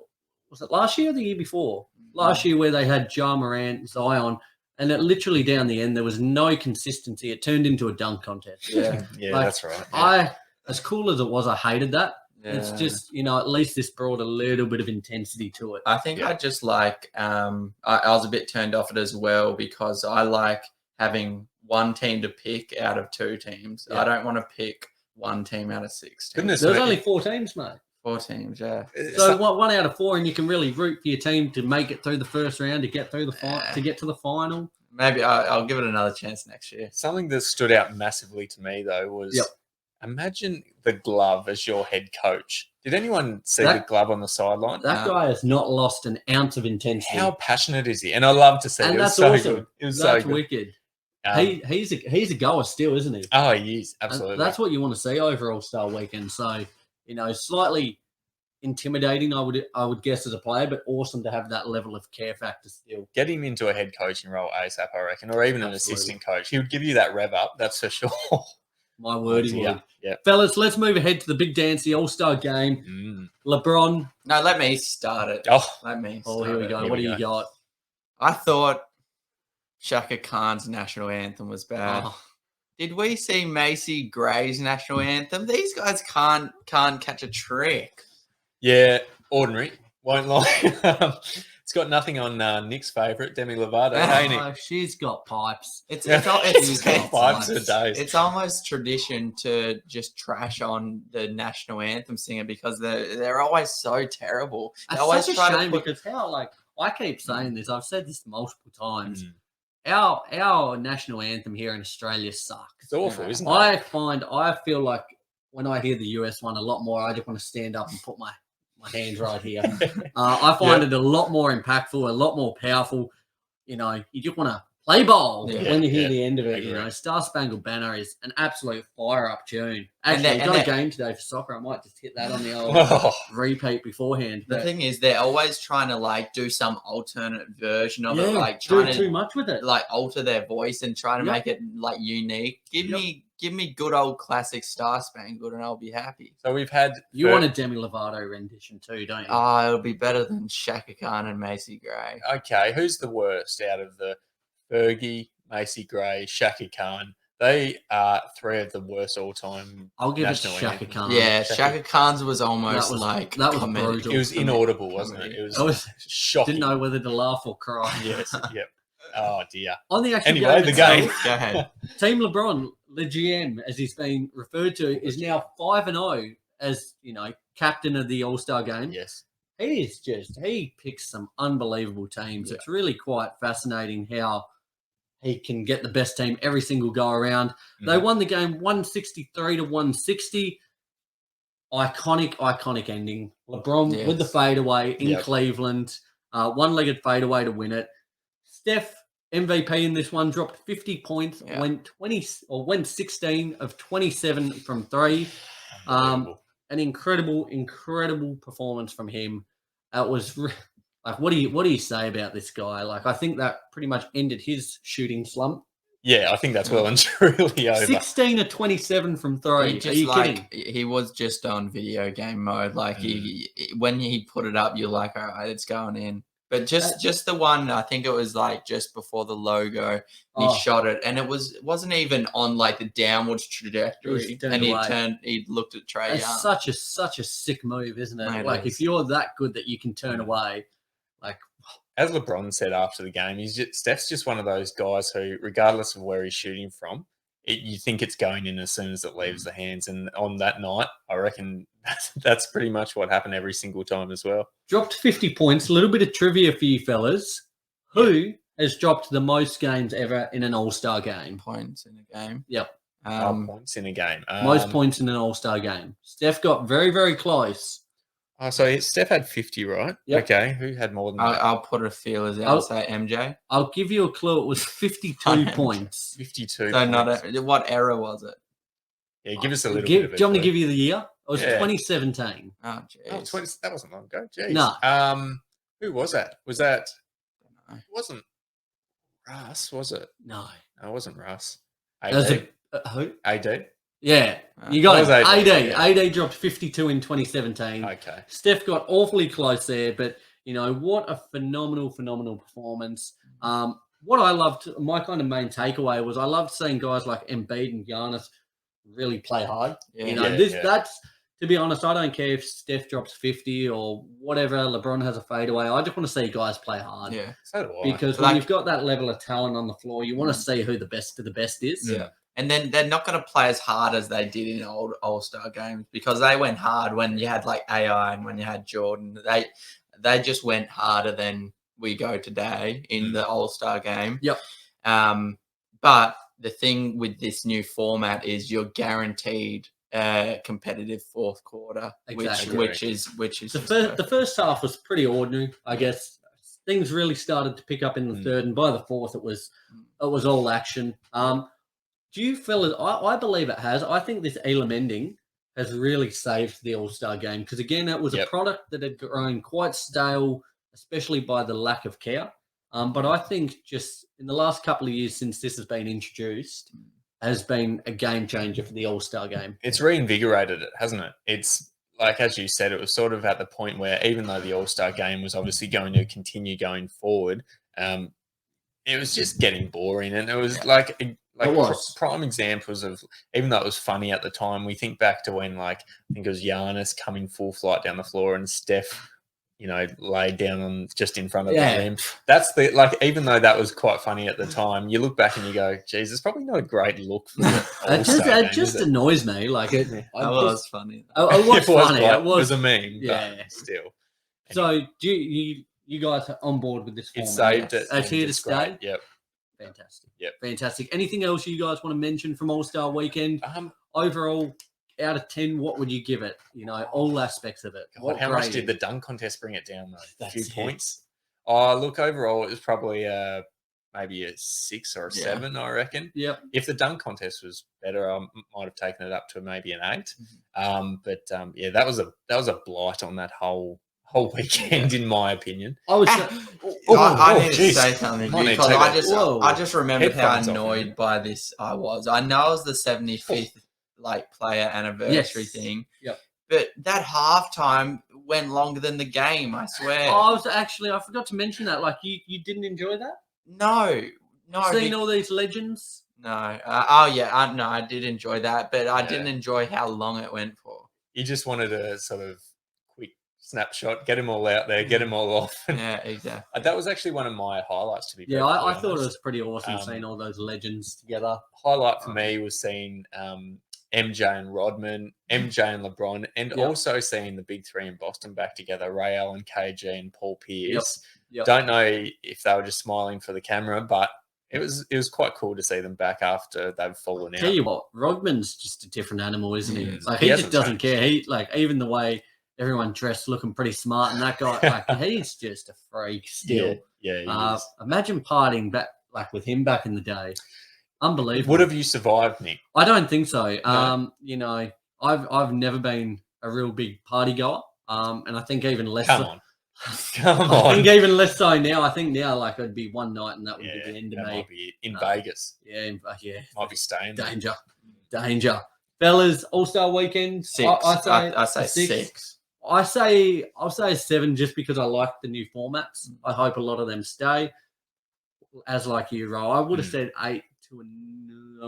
last year or the year before? Last year where they had Ja Morant, Zion, and it literally down the end there was no consistency. It turned into a dunk contest. Yeah, That's right. Yeah. As cool as it was, I hated that. Yeah. It's just, at least this brought a little bit of intensity to it. I think I just like, I was a bit turned off it as well because I like having one team to pick out of 2 teams. I don't want to pick one team out of 6 teams. There's only 4 teams, mate. 4 teams, yeah. So one out of 4, and you can really root for your team to make it through the first round, to get through to get to the final. Maybe I'll give it another chance next year. Something that stood out massively to me, though, was imagine the glove as your head coach. Did anyone see the glove on the sideline? That guy has not lost an ounce of intensity. How passionate is he? And I love to see it. And that's so awesome. Good. It was that's so good. Wicked. He's a goer still, isn't he? Oh, he is. Absolutely. And that's what you want to see over All-Star Weekend. So, slightly intimidating, I would guess, as a player, but awesome to have that level of care factor still. Get him into a head coaching role ASAP, I reckon, or even an assistant coach. He would give you that rev up, that's for sure. My word, he would. Yeah. Fellas, let's move ahead to the big dance, the All-Star game. LeBron. No, let me start it. Here we go. What do you got? I thought Shaka Khan's national anthem was bad. Did we see Macy Gray's national anthem? These guys can't catch a trick. Yeah, ordinary. Won't lie. It's got nothing on Nick's favourite, Demi Lovato, ain't it? She's got pipes. It's got pipes for days. It's almost tradition to just trash on the national anthem singer because they're always so terrible. They always such a shame because I keep saying this. I've said this multiple times. Our national anthem here in Australia sucks. It's awful, isn't it? I feel like when I hear the US one a lot more, I just want to stand up and put my hands right here. I find it a lot more impactful, a lot more powerful. You just want to play ball when you hear the end of it. Star Spangled Banner is an absolute fire-up tune. Actually, I've got a game today for soccer. I might just hit that on the old repeat beforehand. The thing is, they're always trying to do some alternate version of it, trying to do too much with it, alter their voice and trying to make it unique. Give me good old classic Star Spangled, and I'll be happy. So we've had you want a Demi Lovato rendition too, don't you? Oh, it'll be better than Shaka Khan and Macy Gray. Okay, who's the worst out of the Fergie, Macy Gray, Shaka Khan? They are 3 of the worst all-time. I'll give it to Shaka Khan. Yeah, Shaka Khan's was almost that was brutal. It was inaudible, wasn't it? It was shocking. Didn't know whether to laugh or cry. Yes, yep. Oh dear. On the actual game itself, go ahead. Team LeBron, the GM, as he's been referred to, is now 5-0 as captain of the All-Star game. Yes. He picks some unbelievable teams. Yeah. It's really quite fascinating how he can get the best team every single go around. They won the game 163-160. Iconic ending. LeBron with the fadeaway in Cleveland. One-legged fadeaway to win it. Steph, MVP in this one, dropped 50 points, went 16 of 27 from 3. An incredible performance from him. It was what do you say about this guy? I think that pretty much ended his shooting slump. Yeah, I think that's well and truly over. 16 of 27 from 3. Are you kidding? He was just on video game mode. When he put it up, you're like, all right, it's going in. But just the one, I think it was just before the logo, he shot it, and wasn't even on the downwards trajectory, and he looked at Trae Young. It's such a sick move, isn't it? Mate, if you're that good that you can turn away, as LeBron said after the game, Steph's just one of those guys who, regardless of where he's shooting from, you think it's going in as soon as it leaves the hands. And on that night, I reckon that's pretty much what happened every single time as well. Dropped 50 points. A little bit of trivia for you fellas. Who has dropped the most games ever in an All-Star game? Points in a game. Yep. Points in a game. Most points in an All-Star game. Steph got very, very close. Oh, so Steph had 50, right? Yep. Okay. Who had more than that? I'll put a feelers out and say MJ. I'll give you a clue. It was 52 points. 52 So points. What era was it? Yeah, give us a little bit of it. Do you want me to give you the year? It was 2017. Oh, jeez. That wasn't long ago. Jeez. No. Who was that? Was that... It wasn't Russ, was it? No. No, it wasn't Russ. AD. Who? AD? Yeah, you got was it. AD, AD. yeah. AD dropped 52 in 2017. Okay. Steph got awfully close there, but what a phenomenal performance. What I loved, my kind of main takeaway was I loved seeing guys like Embiid and Giannis really play hard. Yeah. That's, to be honest, I don't care if Steph drops 50 or whatever. LeBron has a fadeaway. I just want to see guys play hard. Yeah. So do I. Because when you've got that level of talent on the floor, you want to see who the best of the best is. Yeah. And then they're not going to play as hard as they did in old All-Star games because they went hard when you had like AI and when you had Jordan. They just went harder than we go today in the All-Star game. Yep. But the thing with this new format is you're guaranteed a competitive fourth quarter, Exactly. which is the first half was pretty ordinary, I guess. Things really started to pick up in the third, and by the fourth, it was all action. Do you feel? I believe it has. I think this Elam ending has really saved the All-Star game because again, it was a product that had grown quite stale, especially by the lack of care. But I think just in the last couple of years since this has been introduced, has been a game changer for the All-Star game. It's reinvigorated it, hasn't it? It's like, as you said, it was sort of at the point where even though the All-Star game was obviously going to continue going forward, it was just getting boring. And it was prime examples of, even though it was funny at the time, we think back to when, like, I think it was Giannis coming full flight down the floor and Steph, laid down on just in front of the rim. That's even though that was quite funny at the time, you look back and you go, geez, it's probably not a great look for it just annoys me. Like it was funny. It was funny. It was a meme, but still. So do you guys are on board with this format? It saved it. It's here to stay? Yep. Fantastic. Yep. Fantastic. Anything else you guys want to mention from All-Star Weekend? Overall, out of 10, what would you give it? All aspects of it. God, how much did the dunk contest bring it down, though? A few That's points. Oh, look, overall, it was probably maybe a 6 or a 7, I reckon. Yep. If the dunk contest was better, I might have taken it up to maybe an 8. That was a blight on that whole weekend, in my opinion. I would say, I need to say something Might need to because take I just remembered how headphones off, annoyed man. by this I was. I know it was the 75th player anniversary thing. Yep. But that halftime went longer than the game, I swear. I forgot to mention that. Like, you didn't enjoy that? No. Seeing all these legends? No. I did enjoy that, but I didn't enjoy how long it went for. You just wanted a sort of quick snapshot, get them all out there, get them all off. Yeah, exactly. That was actually one of my highlights, to be Yeah, very I thought it honest. was pretty awesome seeing all those legends together. Highlight for me was seeing MJ and Rodman, MJ and LeBron, and also seeing the big three in Boston back together, Ray Allen, KG, and Paul Pierce. Yep. Don't know if they were just smiling for the camera, but it was quite cool to see them back after they've fallen out. Tell you what, Rodman's just a different animal, isn't he? Like, He he just hasn't doesn't changed. care. He, like, even the way everyone dressed looking pretty smart, and that guy, like, he's just a freak still. Yeah, he is. Imagine partying back, like, with him back in the day. Unbelievable. Would have you survived, Nick? I don't think so. No. I've never been a real big party goer. And I think even less. Come on. Come I on. think even less so now. I think now, like, it'd be one night and that would be the end of that me. might be it. In Vegas. Yeah. Might be staying there. Danger. Fellas, All-Star Weekend. 6. I say 6. I'll say a 7 just because I like the new formats. I hope a lot of them stay. As like you, Ro, I would have said 8 to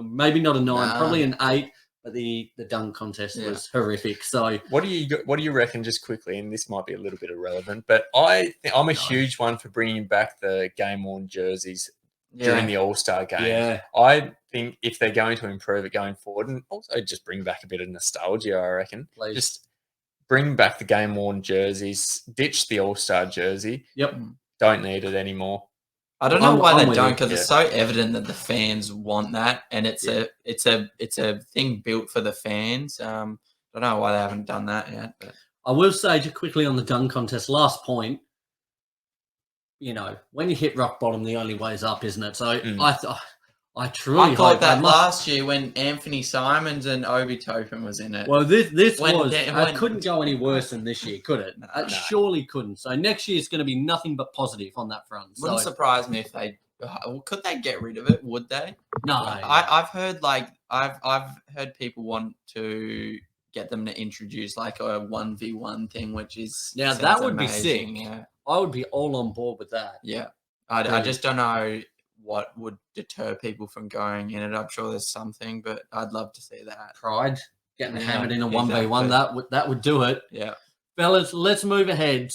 maybe not a 9, probably an 8. But the dunk contest was horrific. So what do you reckon? Just quickly, and this might be a little bit irrelevant, but I'm a huge one for bringing back the game-worn jerseys during the All-Star game. Yeah. I think if they're going to improve it going forward, and also just bring back a bit of nostalgia, I reckon. Please. Just bring back the game-worn jerseys, ditch the All-Star jersey. Yep. Don't need it anymore. I don't know why I'm they with don't, you. because it's so evident that the fans want that, and it's a thing built for the fans. I don't know why they haven't done that yet. But I will say just quickly on the dunk contest, last point, when you hit rock bottom, the only way is up, isn't it? So I truly I hope thought that last year when Anthony Simons and Obi Toppin was in it. Well, this When- couldn't go any worse than this year, could it? It surely couldn't. So next year is going to be nothing but positive on that front. Wouldn't So surprise me if they Could they get rid of it? Would they? No, I've heard I've heard people want to get them to introduce like a 1v1 thing, which is now sounds that would be sick. amazing. Yeah, I would be all on board with that. yeah. I just don't know what would deter people from going in it. I'm sure there's something, but I'd love to see that. Pride, getting Yeah, hammered in a exactly. 1v1, that would do it. Yeah. Fellas, let's move ahead.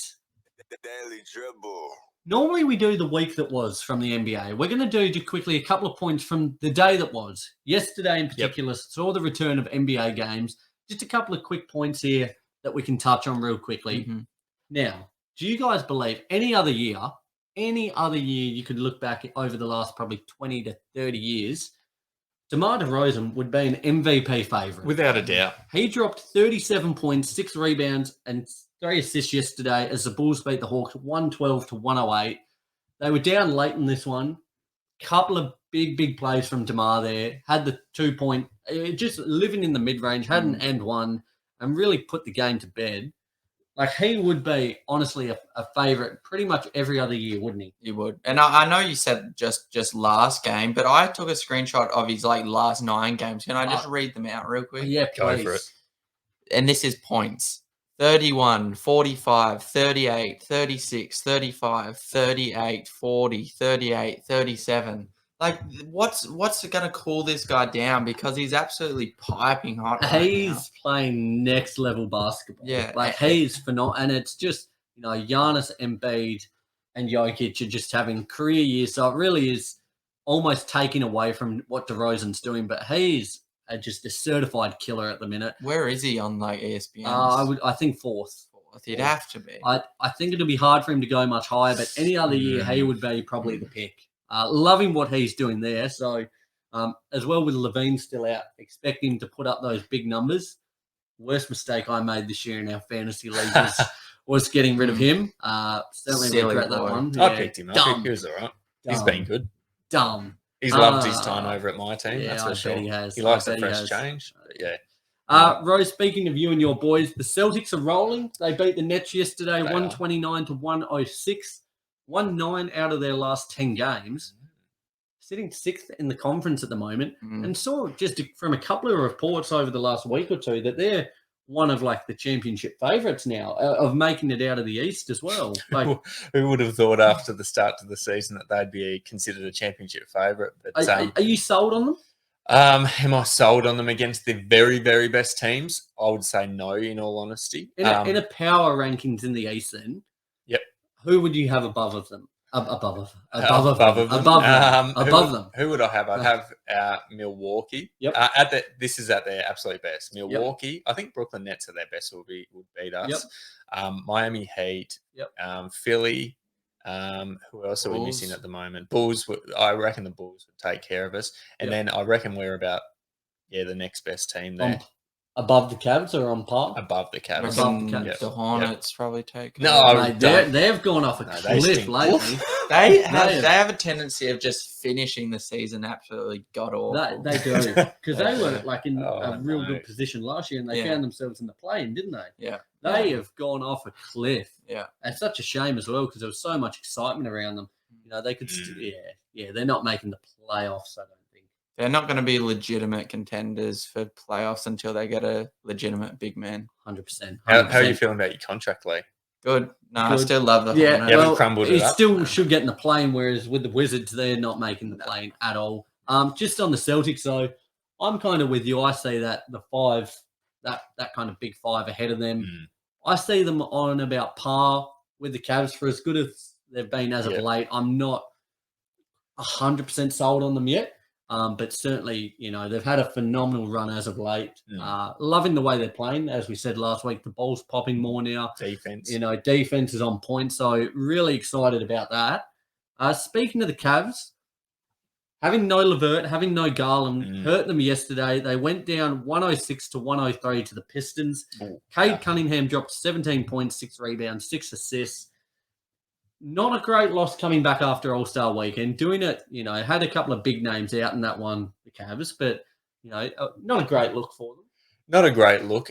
The Daily Dribble. Normally we do the week that was from the NBA. We're going to do just quickly a couple of points from the day that was. Yesterday in particular, saw the return of NBA games. Just a couple of quick points here that we can touch on real quickly. Mhm. Now, do you guys believe any other year you could look back over the last probably 20 to 30 years, DeMar DeRozan would be an MVP favorite? Without a doubt. He dropped 37 points, 6 rebounds, and 3 assists yesterday as the Bulls beat the Hawks 112 to 108. They were down late in this one. Couple of big plays from DeMar there. Had the 2-point, just living in the mid-range, had an and one, and really put the game to bed. Like, he would be, honestly, a favorite pretty much every other year, wouldn't he? He would. And I know you said just last game, but I took a screenshot of his last 9 games. Can I just read them out real quick? Yeah, Go please. for it. And this is points. 31, 45, 38, 36, 35, 38, 40, 38, 37. Like, what's going to cool this guy down? Because he's absolutely piping hot right He's now. playing next level basketball. Yeah. Like, he's phenomenal. And it's just, Giannis, Embiid, and Jokic are just having career years. So it really is almost taking away from what DeRozan's doing. But he's just a certified killer at the minute. Where is he on ESPN? I think fourth. He'd have to be. I think it'll be hard for him to go much higher, but any other year he would be probably the pick. Loving what he's doing there. So as well with Levine still out, expect him to put up those big numbers. Worst mistake I made this year in our fantasy league was getting rid of him. Certainly Silly regret that boy. one. I picked him. Dumb. He was all right. He's Dumb. been good. Dumb. He's loved his time over at my team. Yeah, that's I for bet sure. he has. He likes I the bet he fresh has. change. But yeah. Rose, speaking of you and your boys, the Celtics are rolling. They beat the Nets yesterday, They are. 129 to 106. Won 9 out of their last 10 games. Sitting 6th in the conference at the moment. And saw just from a couple of reports over the last week or two that they're one of the championship favourites now of making it out of the East as well. Like, Who would have thought after the start to the season that they'd be considered a championship favourite? But are you sold on them? am I sold on them against the very, very best teams? I would say no, in all honesty. In a power rankings in the East then, Yep. Who would you have above them? Above them. Who would I have? I'd have Milwaukee. Yep. This is at their absolute best. Milwaukee. I think Brooklyn Nets at their best would beat us. Miami Heat. Philly. Who else are we missing at the moment? Bulls. I reckon the Bulls would take care of us. And then I reckon we're about the next best team there. Above the Cavs or on par? Above the Cavs. The Hornets probably take. No, mate, they've gone off a cliff lately. They have a tendency of just finishing the season absolutely god awful. They do, because they were in a real good position last year, and they found themselves in the play-in, didn't they? Yeah, they have gone off a cliff. Yeah, it's such a shame as well because there was so much excitement around them. They could, they're not making the playoffs. I don't think they're not going to be legitimate contenders for playoffs until they get a legitimate big man. 100%. How are you feeling about your contract, Lee? Good. No, I still love the Hornets. Haven't crumbled it up. Still should get in the plane, whereas with the Wizards, they're not making the plane at all. Just on the Celtics, though, I'm kind of with you. I see that the 5, that kind of big 5 ahead of them. I see them on about par with the Cavs for as good as they've been as of late. I'm not 100% sold on them yet. But certainly, they've had a phenomenal run as of late. Loving the way they're playing. As we said last week, the ball's popping more now. Defense. Defense is on point. So really excited about that. Speaking of the Cavs, having no LeVert, having no Garland, hurt them yesterday. They went down 106 to 103 to the Pistons. Cade Cunningham dropped 17 points, 6 rebounds, 6 assists. Not a great loss coming back after All-Star weekend. Doing it, had a couple of big names out in that one, the Cavs, but, not a great look for them. Not a great look.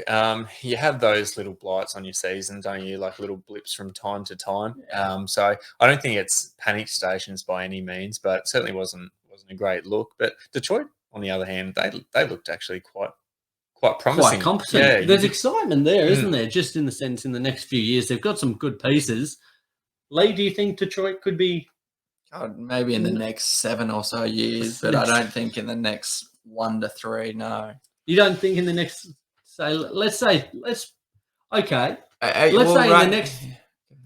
You have those little blights on your season, don't you? Like little blips from time to time. Yeah. So I don't think it's panic stations by any means, but certainly wasn't a great look. But Detroit, on the other hand, they looked actually quite promising. Quite competent. Yeah, There's excitement there, Mm. isn't there? Just in the sense, in the next few years, they've got some good pieces. Lee, do you think Detroit could be? Maybe in the next 7 or so years, but I don't think in the next 1 to 3. No. You don't think in the next, let's say in the next,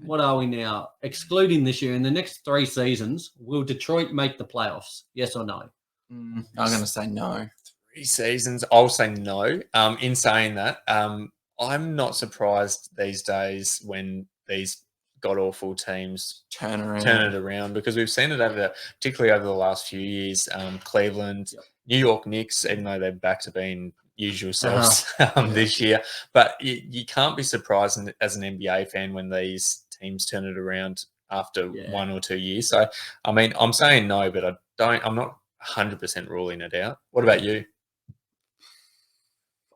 what are we now? Excluding this year, in the next 3 seasons, will Detroit make the playoffs? Yes or no? I'm going to say no. 3 seasons, I'll say no. In saying that, I'm not surprised these days when these god-awful teams turn it around, because we've seen it particularly over the last few years. Cleveland, New York Knicks, even though they're back to being usual selves this year. But you can't be surprised as an NBA fan when these teams turn it around after 1 or 2 years. So, I mean, I'm saying no, but I'm not 100% ruling it out. What about you?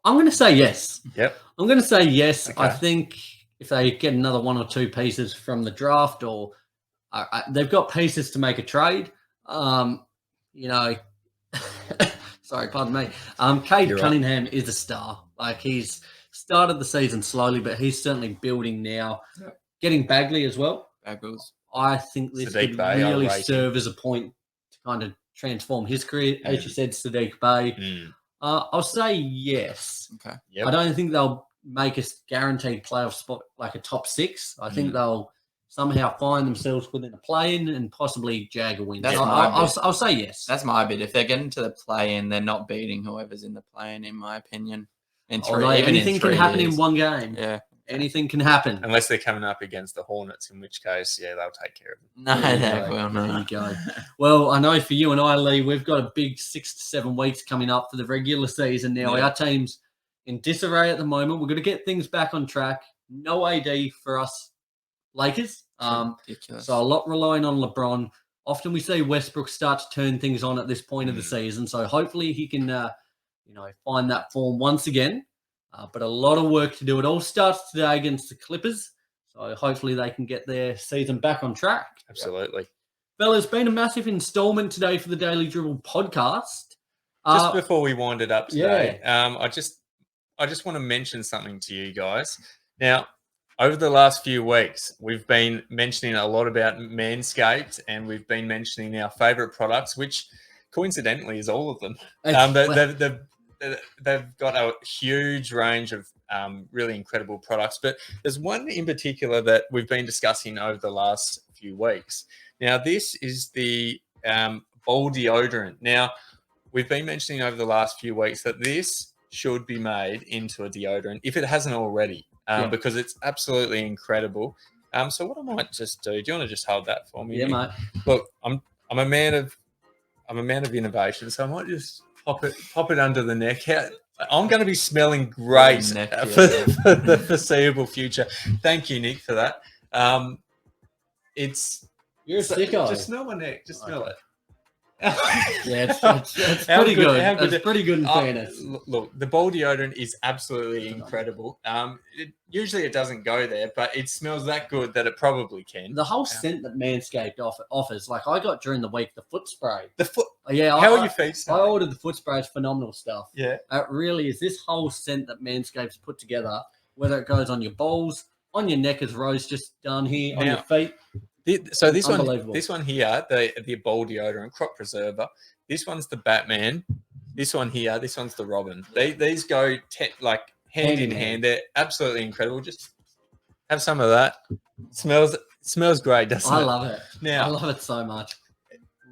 I'm going to say yes. Yep. I'm going to say yes. Okay. I think if they get another 1 or 2 pieces from the draft, or they've got pieces to make a trade. Sorry, pardon me. Cade Cunningham is a star. Like, he's started the season slowly, but he's certainly building now. Yep. Getting Bagley as well. Bagels. I think this could really serve as a point to kind of transform his career. As you said, Sadiq Bey. I'll say yes. Okay. Yep. I don't think they'll make a guaranteed playoff spot like a top 6. I think they'll somehow find themselves within a play-in and possibly jag a win. I'll say yes. That's my bit. If they're getting to the play-in, they're not beating whoever's in the play-in, in my opinion. Anything can happen in one game. Yeah. Anything can happen. Unless they're coming up against the Hornets, in which case, they'll take care of it. No, they will not. There you go. Well, I know for you and I, Lee, we've got a big 6 to 7 weeks coming up for the regular season now. Our team's in disarray at the moment. We're going to get things back on track. No AD for us Lakers. Ridiculous. So a lot relying on LeBron. Often we see Westbrook start to turn things on at this point of the season. So hopefully he can, find that form once again. But a lot of work to do. It all starts today against the Clippers. So hopefully they can get their season back on track. Absolutely. Fellas, been a massive installment today for the Daily Dribble podcast. Just before we wind it up today, I just want to mention something to you guys. Now, over the last few weeks, we've been mentioning a lot about Manscaped, and we've been mentioning our favourite products, which coincidentally is all of them. They've got a huge range of really incredible products, but there's one in particular that we've been discussing over the last few weeks. Now, this is the ball deodorant. Now, we've been mentioning over the last few weeks that this should be made into a deodorant if it hasn't already, because it's absolutely incredible. So what I might just do you want to just hold that for me? Yeah, mate. Look, I'm a man of innovation, so I might just pop it under the neck. I'm going to be smelling great for the foreseeable future. Thank you, Nick, for that. You're a sicko. Just smell my neck. Just smell it. Yeah, it's pretty good. It's pretty good in fairness. Look, the ball deodorant is absolutely incredible. Usually it doesn't go there, but it smells that good that it probably can. The whole scent that Manscaped offers, like I got during the week, the foot spray. How are your feet? I ordered the foot spray. It's phenomenal stuff. Yeah. It really is. This whole scent that Manscaped's put together, whether it goes on your balls, on your neck, as Rose just done here, on your feet. So this one here, the ball deodorant, crop preserver. This one's the Batman. This one here, this one's the Robin. These go hand in hand. They're absolutely incredible. Just have some of that. Smells great, doesn't it? I love it. Now, I love it so much.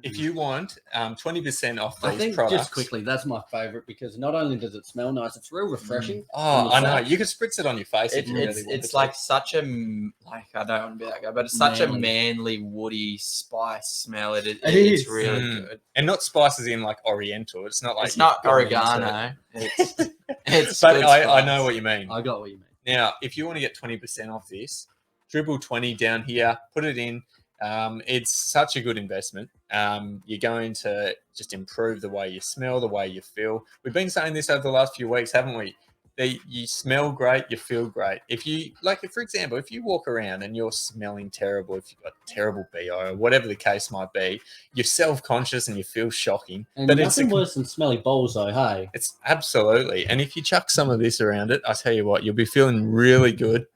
If you want 20% off these I think products, just quickly, that's my favorite because not only does it smell nice, it's real refreshing. Oh, I know. You could spritz it on your face. It's like such a I don't want to be that guy, but it's such a manly, woody spice smell. It's really good, and not spices in like Oriental. It's not like it's not oregano. It's but I know what you mean. I got what you mean. Now, if you want to get 20% off this, Dribble 20 down here. Put it in. It's such a good investment. You're going to just improve the way you smell, the way you feel. We've been saying this over the last few weeks, haven't we? You smell great, you feel great. If you for example, if you walk around and you're smelling terrible, if you've got terrible BO or whatever the case might be, you're self-conscious and you feel shocking. And but nothing worse than smelly balls, though. Hey, it's absolutely. And if you chuck some of this around it, I tell you what, you'll be feeling really good.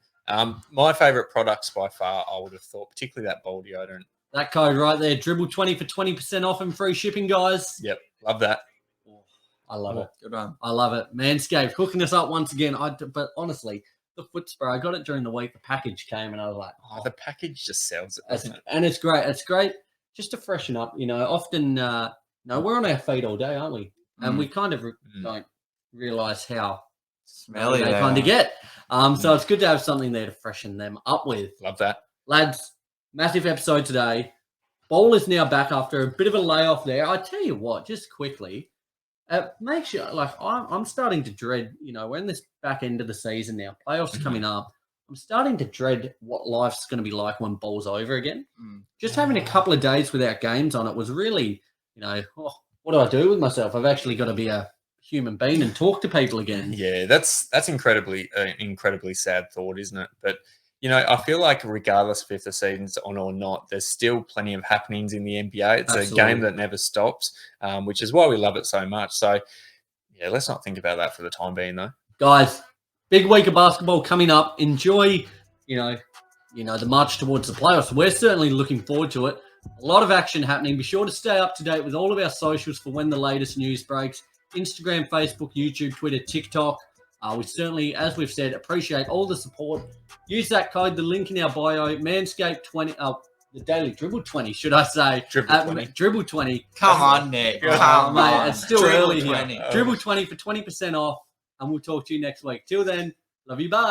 My favorite products by far, I would have thought, particularly that ball deodorant. That code right there, Dribble20 for 20% off and free shipping, guys. Yep, love that. I love it. Good one. I love it. Manscaped hooking us up once again. But honestly, the foot spray, I got it during the week. The package came and I was like, the package just sells it, doesn't it? And it's great. It's great just to freshen up. Often, we're on our feet all day, aren't we? And we kind of don't realize how smelly they kind of get. So it's good to have something there to freshen them up with. Love that. Lads, massive episode today. Ball is now back after a bit of a layoff there. I tell you what, just quickly, make sure, I'm starting to dread, we're in this back end of the season now. Playoffs coming up. I'm starting to dread what life's going to be like when ball's over again. Just having a couple of days without games on it was really, what do I do with myself? I've actually got to be a human being and talk to people again. Yeah, that's incredibly sad thought, isn't it? But I feel like regardless of if the season's on or not, there's still plenty of happenings in the NBA. It's a game that never stops, which is why we love it so much. So, yeah, let's not think about that for the time being, though. Guys, big week of basketball coming up. Enjoy, the march towards the playoffs. We're certainly looking forward to it. A lot of action happening. Be sure to stay up to date with all of our socials for when the latest news breaks. Instagram, Facebook, YouTube, Twitter, TikTok. We certainly, as we've said, appreciate all the support. Use that code, the link in our bio, Manscaped20, the Daily Dribble20, should I say. Dribble20. Dribble20. Come on, Nick. Come on. It's still early here. Dribble20 Dribble20 for 20% off, and we'll talk to you next week. Till then, love you, bye.